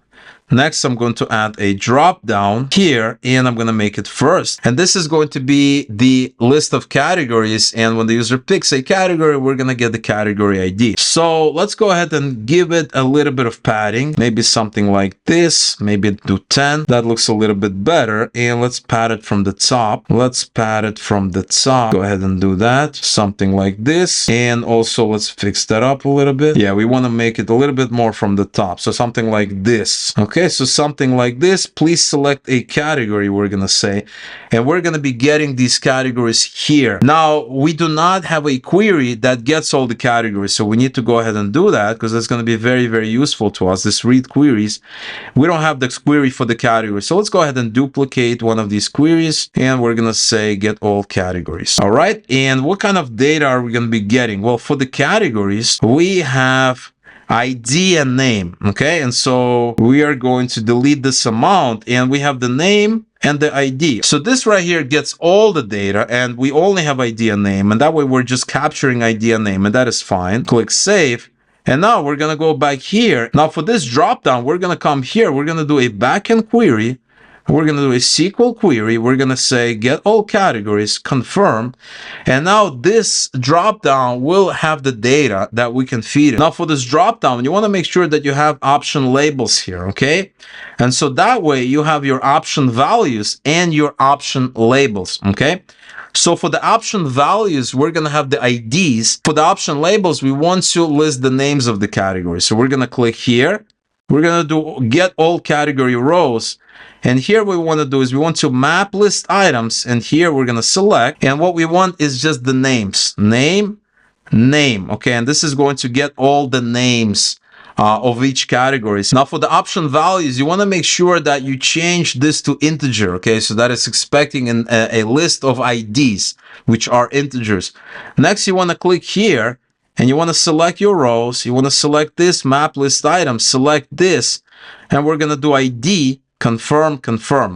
Next, I'm going to add a drop down here, and I'm going to make it first. And this is going to be the list of categories. And when the user picks a category, we're going to get the category ID. So let's go ahead and give it a little bit of padding, maybe something like this, maybe do 10. That looks a little bit better. And let's pad it from the top. Let's pad it from the top. Go ahead and do that. Something like this. And also let's fix that up a little bit. Yeah, we want to make it a little bit more from the top. So something like this. Okay, so something like this. Please select a category, we're going to say. And we're going to be getting these categories here. Now, we do not have a query that gets all the categories. So we need to go ahead and do that because that's going to be very, very useful to us. This read queries. We don't have the query for the category. So let's go ahead and duplicate one of these queries. And we're going to say get all categories. All right. And what kind of data are we going to be getting? Well, for the categories, we have ID and name. Okay. And so we are going to delete this amount and we have the name and the ID. So this right here gets all the data and we only have ID and name. And that way we're just capturing ID and name and that is fine. Click save. And now we're going to go back here. Now for this dropdown, we're going to come here. We're going to do a backend query. We're going to do a SQL query. We're going to say get all categories, confirm. And now this dropdown will have the data that we can feed it. Now for this dropdown, you want to make sure that you have option labels here, okay? And so that way you have your option values and your option labels, okay? So for the option values, we're going to have the IDs. For the option labels, we want to list the names of the categories. So we're going to click here. We're going to do get all category rows. And here what we want to do is we want to map list items. And here we're going to select. And what we want is just the names. Name. Okay. And this is going to get all the names of each category. Now for the option values, you want to make sure that you change this to integer. Okay. So that is expecting a list of IDs, which are integers. Next, you want to click here. And you want to select your rows. You want to select this map list item, select this, and we're going to do ID, confirm.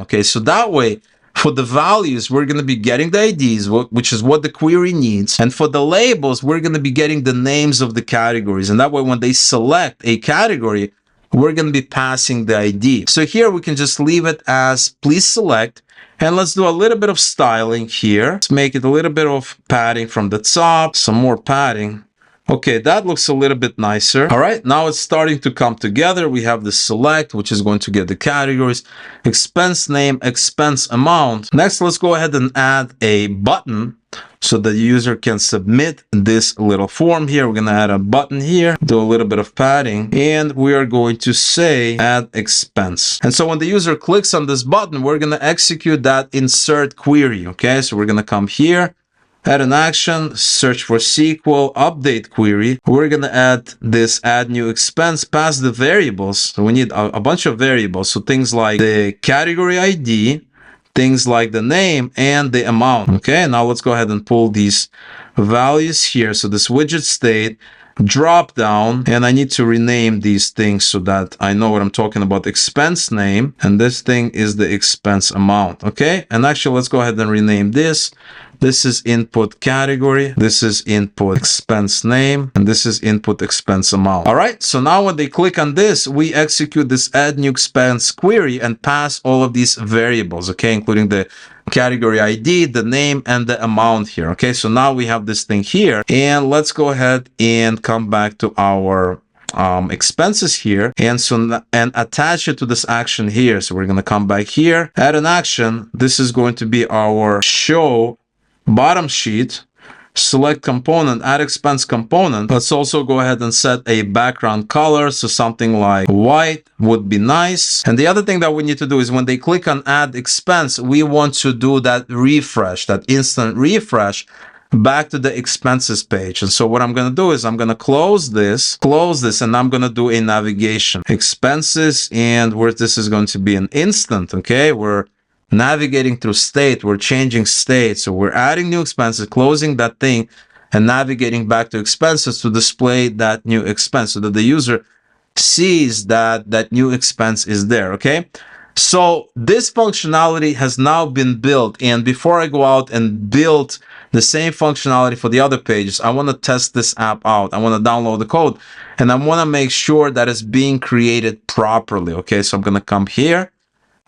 Okay, so that way, for the values, we're going to be getting the IDs, which is what the query needs. And for the labels, we're going to be getting the names of the categories. And that way, when they select a category, we're going to be passing the ID. So here we can just leave it as please select. And let's do a little bit of styling here. Let's make it a little bit of padding from the top, some more padding. Okay, that looks a little bit nicer. All right, now it's starting to come together. We have the select, which is going to get the categories, expense name, expense amount. Next, let's go ahead and add a button so the user can submit this little form here. We're going to add a button here, do a little bit of padding, and we are going to say add expense. And so when the user clicks on this button, we're going to execute that insert query. Okay, so we're going to come here. Add an action, search for SQL, update query. We're going to add this add new expense past the variables. So we need a bunch of variables. So things like the category ID, things like the name and the amount. Okay, now let's go ahead and pull these values here. So this widget state, drop down, and I need to rename these things so that I know what I'm talking about. Expense name, and this thing is the expense amount. Okay, and actually let's go ahead and rename this. This is input category. This is input expense name. And this is input expense amount. All right. So now when they click on this, we execute this add new expense query and pass all of these variables, okay, including the category ID, the name, and the amount here. Okay. So now we have this thing here. And let's go ahead and come back to our expenses here and attach it to this action here. So we're going to come back here, add an action. This is going to be our show bottom sheet, select component, add expense component. Let's also go ahead and set a background color. So something like white would be nice. And the other thing that we need to do is when they click on add expense, we want to do that refresh, that instant refresh back to the expenses page. And so what I'm going to do is I'm going to close this, and I'm going to do a navigation expenses, and where this is going to be an instant. Okay, we're navigating through state, we're changing state. So we're adding new expenses, closing that thing, and navigating back to expenses to display that new expense so that the user sees that that new expense is there. Okay. So this functionality has now been built. And before I go out and build the same functionality for the other pages, I want to test this app out. I want to download the code and I want to make sure that it's being created properly. Okay, so I'm going to come here,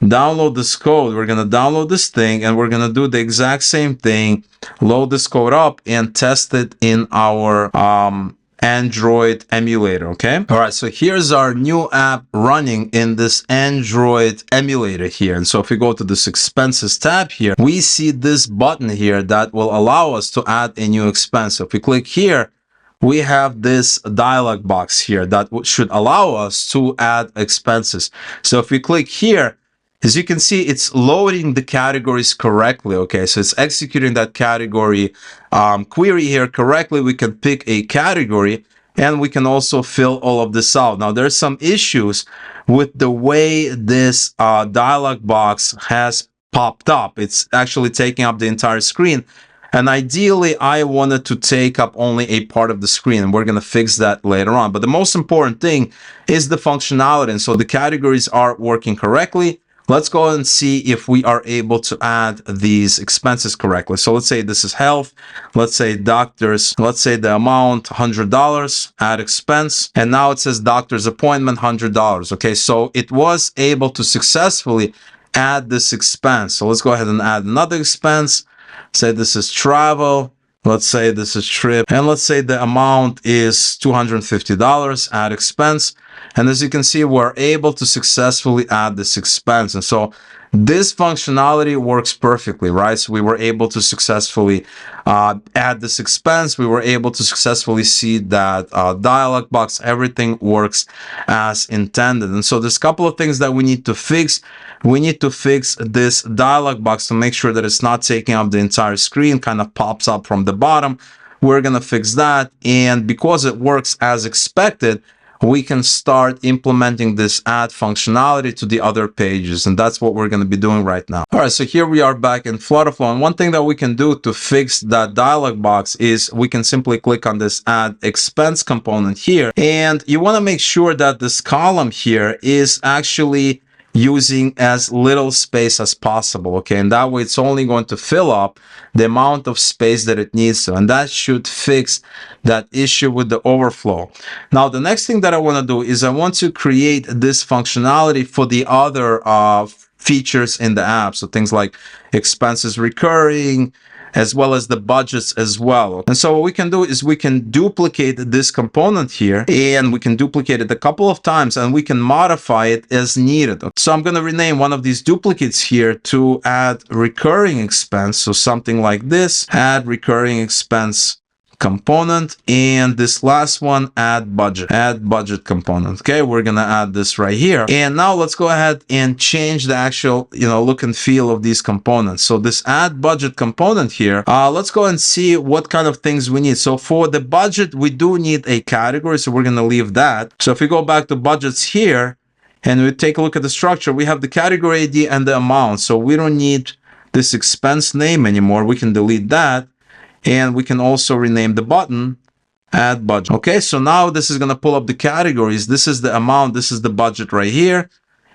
download this code. We're going to download this thing and we're going to do the exact same thing, load this code up and test it in our Android emulator. Okay, all right, so here's our new app running in this Android emulator here. And so if we go to this expenses tab here, we see this button here that will allow us to add a new expense. So if we click here, we have this dialog box here that should allow us to add expenses. So if we click here, as you can see, it's loading the categories correctly. Okay, so it's executing that category query here correctly. We can pick a category and we can also fill all of this out. Now, there's some issues with the way this dialog box has popped up. It's actually taking up the entire screen. And ideally, I wanted to take up only a part of the screen, and we're going to fix that later on. But the most important thing is the functionality. And so the categories are working correctly. Let's go and see if we are able to add these expenses correctly. So let's say this is health. Let's say doctors. Let's say the amount $100, add expense. And now it says doctor's appointment $100. Okay, so it was able to successfully add this expense. So let's go ahead and add another expense. Say this is travel. Let's say this is trip. And let's say the amount is $250, add expense. And as you can see, we're able to successfully add this expense. And so this functionality works perfectly, right? So we were able to successfully add this expense. We were able to successfully see that dialog box. Everything works as intended. And so there's a couple of things that we need to fix. We need to fix this dialog box to make sure that it's not taking up the entire screen, kind of pops up from the bottom. We're going to fix that. And because it works as expected, we can start implementing this add functionality to the other pages. And that's what we're going to be doing right now. All right, so here we are back in FlutterFlow. And one thing that we can do to fix that dialog box is we can simply click on this add expense component here. And you want to make sure that this column here is actually using as little space as possible. Okay, and that way it's only going to fill up the amount of space that it needs to, and that should fix that issue with the overflow. Now, the next thing that I want to do is I want to create this functionality for the other features in the app. So things like expenses recurring, as well as the budgets as well. And so what we can do is we can duplicate this component here, and we can duplicate it a couple of times, and we can modify it as needed. So I'm going to rename one of these duplicates here to add recurring expense. So something like this, add recurring expense component, and this last one, add budget component. Okay, we're gonna add this right here. And now let's go ahead and change the actual look and feel of these components. So this add budget component here, let's go and see what kind of things we need. So for the budget, we do need a category, so we're gonna leave that. So if we go back to budgets here and we take a look at the structure, we have the category ID and the amount. So we don't need this expense name anymore. We can delete that. And we can also rename the button add budget. Okay, so now this is going to pull up the categories. This is the amount, this is the budget right here.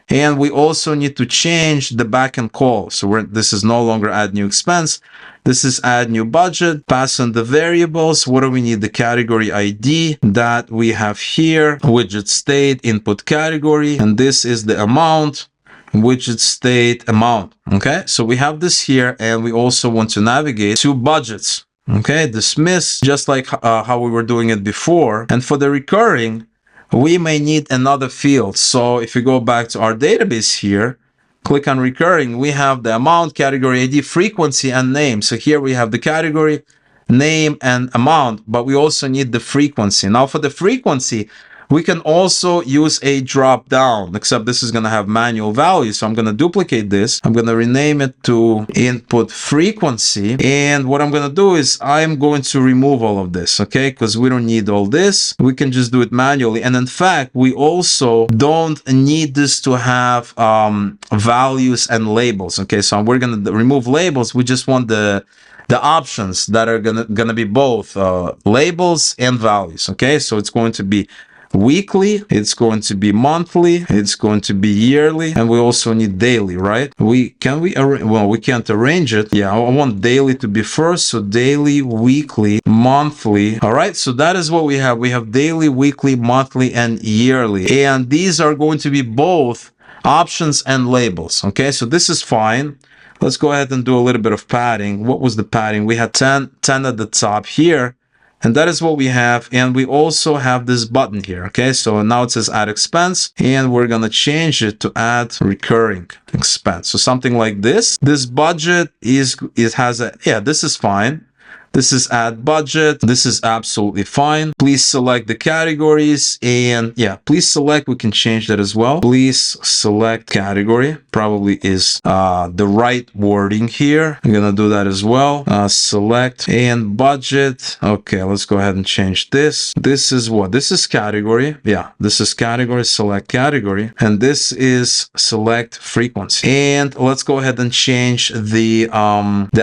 And we also need to change the backend call. So this is no longer add new expense. This is add new budget, pass on the variables. What do we need? The category ID that we have here, widget state, input category. And this is the amount, widget state amount. Okay, so we have this here, and we also want to navigate to budgets. Okay, dismiss, just like how we were doing it before. And for the recurring, we may need another field. So if we go back to our database here, click on recurring, we have the amount, category ID, frequency, and name. So here we have the category, name, and amount, but we also need the frequency. Now for the frequency, we can also use a drop down, except this is going to have manual value. So I'm going to duplicate this. I'm going to rename it to input frequency. And what I'm going to do is I'm going to remove all of this, okay? Because we don't need all this. We can just do it manually. And in fact, we also don't need this to have values and labels, okay? So we're going to remove labels. We just want the options that are gonna be both labels and values, okay? So it's going to be weekly, it's going to be monthly, it's going to be yearly, and we also need daily, right? We can't arrange it. Yeah, I want daily to be first, so daily, weekly, monthly. All right, so that is what we have. We have daily, weekly, monthly, and yearly, and these are going to be both options and labels. Okay, so this is fine. Let's go ahead and do a little bit of padding. What was the padding? We had 10 at the top here. And that is what we have. And we also have this button here. Okay, so now it says add expense, and we're going to change it to add recurring expense. So something like this. This budget this is fine. This is add budget. This is absolutely fine. Please select the categories, and yeah, please select. We can change that as well. Please select category. Probably is the right wording here. I'm gonna do that as well. Select and budget. Okay, let's go ahead and change this. This is what? This is category. Yeah, this is category. Select category, and this is select frequency. And let's go ahead and change the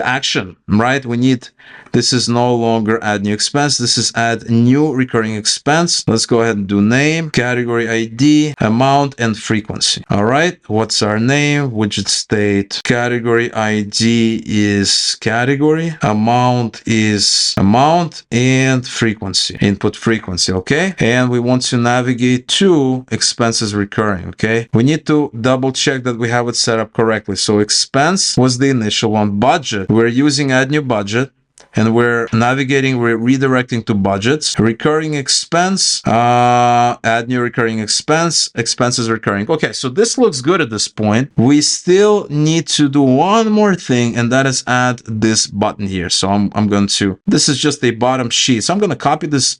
action. Right? We need. This is no longer add new expense. This is add new recurring expense. Let's go ahead and do name, category ID, amount, and frequency. All right. What's our name? Widget state. Category ID is category. Amount is amount, and frequency, input frequency. Okay. And we want to navigate to expenses recurring. Okay. We need to double check that we have it set up correctly. So expense was the initial one. Budget. We're using add new budget. And we're redirecting to budgets. Recurring expense, add new recurring expense, expenses recurring. Okay, so this looks good at this point. We still need to do one more thing, and that is add this button here. So I'm going to, this is just a bottom sheet. So I'm going to copy this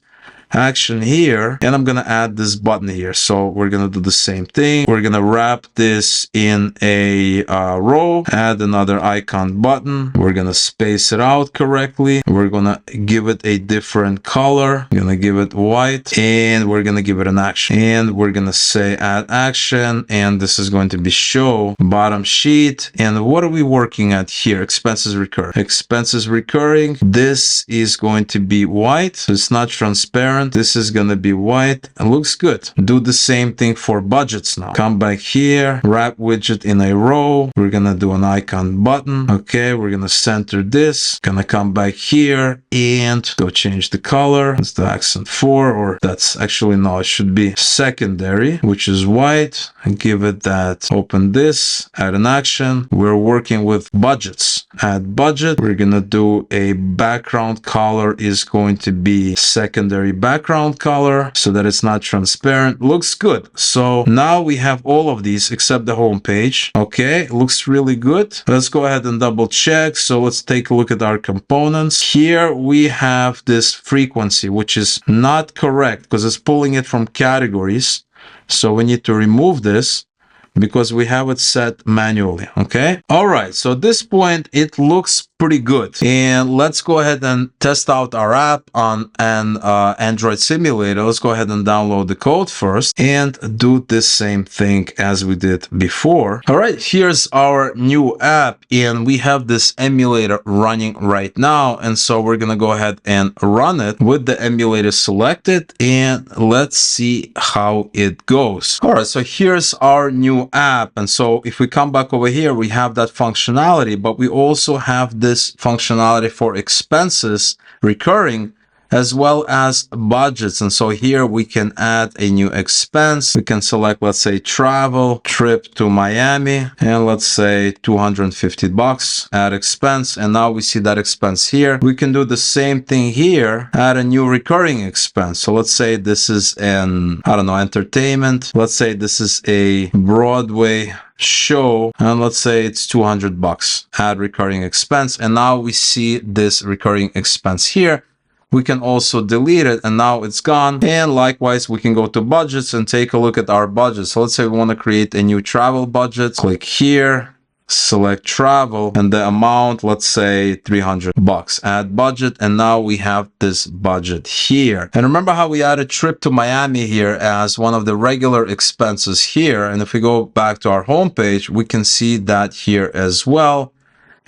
action here, and I'm gonna add this button here. So we're gonna do the same thing. We're gonna wrap this in a row, add another icon button. We're gonna space it out correctly. We're gonna give it a different color. We're gonna give it white, and we're gonna give it an action, and we're gonna say add action, and this is going to be show bottom sheet. And what are we working at here? Expenses recurring. Expenses recurring. This is going to be white, so it's not transparent. This is going to be white. It looks good. Do the same thing for budgets now. Come back here, wrap widget in a row. We're going to do an icon button. Okay, we're going to center this. Going to come back here and go change the color. It's the accent 4, or that's actually, no, it should be secondary, which is white. And give it that. Open this, add an action. We're working with budgets. Add budget. We're going to do a background color is going to be secondary background color so that it's not transparent. Looks good. So now we have all of these except the home page. Okay, looks really good. Let's go ahead and double check. So let's take a look at our components. Here we have this frequency, which is not correct because it's pulling it from categories. So we need to remove this because we have it set manually. Okay. All right. So at this point, it looks pretty good. And let's go ahead and test out our app on an Android simulator. Let's go ahead and download the code first and do this same thing as we did before. All right, here's our new app, and we have this emulator running right now. And so we're going to go ahead and run it with the emulator selected, and let's see how it goes. All right, so here's our new app. And so if we come back over here, we have that functionality, but we also have this functionality for expenses recurring as well as budgets. And so here we can add a new expense. We can select, let's say, travel trip to Miami, and let's say $250, add expense. And now we see that expense here. We can do the same thing here, add a new recurring expense. So let's say this is an, I don't know, entertainment. Let's say this is a Broadway show, and let's say it's $200, add recurring expense. And now we see this recurring expense here. We can also delete it, and now it's gone. And likewise, we can go to budgets and take a look at our budget. So let's say we want to create a new travel budget. Click here, select travel, and the amount, let's say $300, add budget. And now we have this budget here. And remember how we added trip to Miami here as one of the regular expenses here. And if we go back to our home page, we can see that here as well.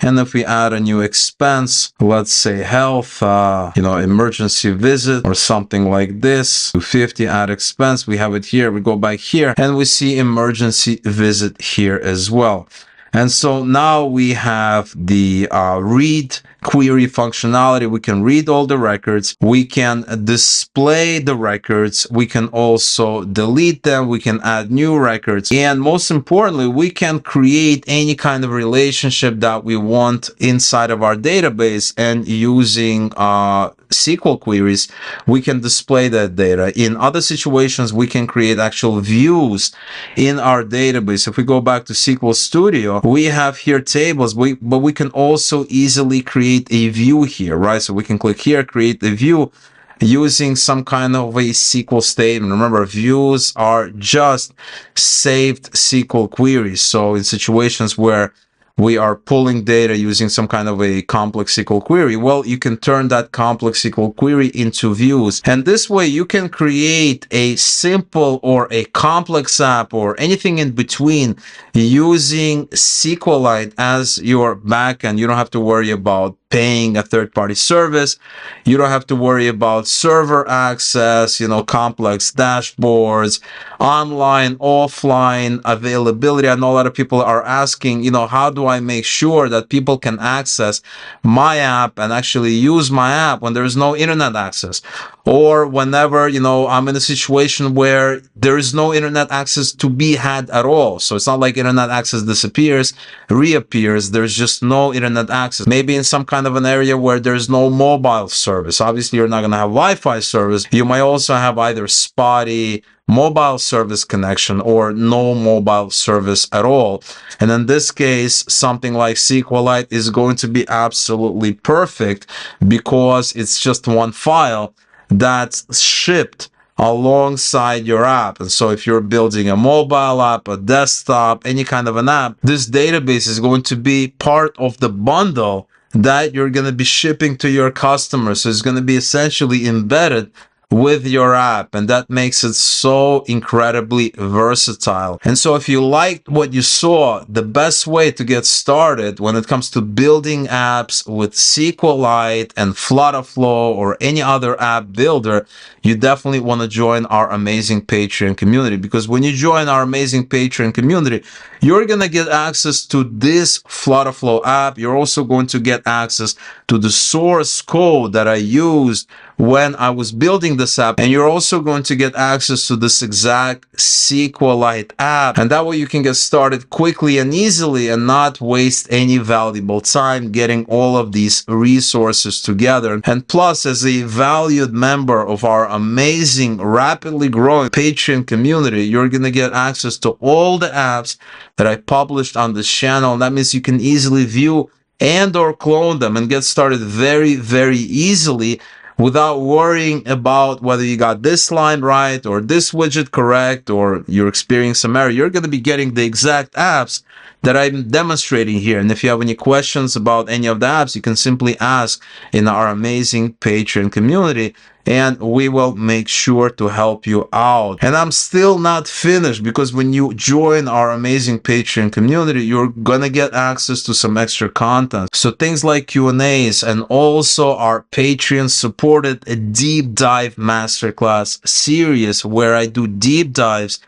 And if we add a new expense, let's say health, emergency visit or something like this, 250, add expense, we have it here, we go back here and we see emergency visit here as well. And so now we have the read query functionality. We can read all the records. We can display the records. We can also delete them. We can add new records. And most importantly, we can create any kind of relationship that we want inside of our database, and using SQL queries, we can display that data. In other situations, we can create actual views in our database. If we go back to SQL Studio, we have here tables, but we can also easily create a view here, right? So we can click here, create a view using some kind of a SQL statement. Remember, views are just saved SQL queries. So in situations where we are pulling data using some kind of a complex SQL query, well, you can turn that complex SQL query into views. And this way you can create a simple or a complex app or anything in between using SQLite as your backend. You don't have to worry about paying a third-party service. You don't have to worry about server access, complex dashboards, online, offline availability. I know a lot of people are asking, how do I make sure that people can access my app and actually use my app when there is no internet access? Or whenever, I'm in a situation where there is no internet access to be had at all. So it's not like internet access disappears, reappears. There's just no internet access. Maybe in some kind of an area where there's no mobile service. Obviously, you're not going to have Wi-Fi service. You might also have either spotty mobile service connection or no mobile service at all. And in this case, something like SQLite is going to be absolutely perfect because it's just one file that's shipped alongside your app. And so if you're building a mobile app, a desktop, any kind of an app, this database is going to be part of the bundle that you're going to be shipping to your customers. So it's going to be essentially embedded with your app, and that makes it so incredibly versatile. And so if you liked what you saw, the best way to get started when it comes to building apps with SQLite and FlutterFlow or any other app builder, you definitely want to join our amazing Patreon community, because when you join our amazing Patreon community, you're going to get access to this FlutterFlow app. You're also going to get access to the source code that I used when I was building this app, and you're also going to get access to this exact SQLite app, and that way you can get started quickly and easily and not waste any valuable time getting all of these resources together. And plus, as a valued member of our amazing, rapidly growing Patreon community, you're going to get access to all the apps that I published on this channel, and that means you can easily view and or clone them and get started very, very easily without worrying about whether you got this line right or this widget correct or you're experiencing some error. You're going to be getting the exact apps that I'm demonstrating here. And if you have any questions about any of the apps, you can simply ask in our amazing Patreon community, and we will make sure to help you out. And I'm still not finished, because when you join our amazing Patreon community, you're gonna get access to some extra content. So things like Q&As, and also our Patreon supported deep dive masterclass series, where I do deep dives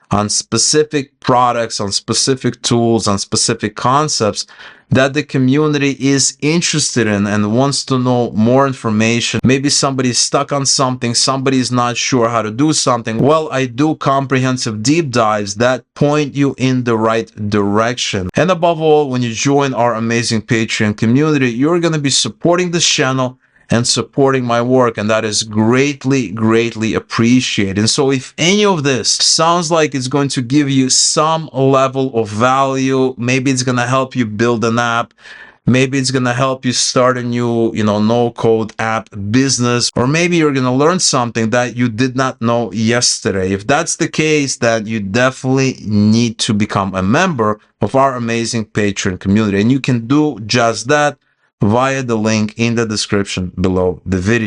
on specific products, on specific tools, on specific concepts that the community is interested in and wants to know more information. Maybe somebody's stuck on something, somebody's not sure how to do something. Well, I do comprehensive deep dives that point you in the right direction. And above all, when you join our amazing Patreon community, you're going to be supporting this channel and supporting my work, and that is greatly, greatly appreciated. And so if any of this sounds like it's going to give you some level of value, maybe it's going to help you build an app, maybe it's going to help you start a new, no-code app business, or maybe you're going to learn something that you did not know yesterday. If that's the case, then you definitely need to become a member of our amazing Patreon community, and you can do just that via the link in the description below the video.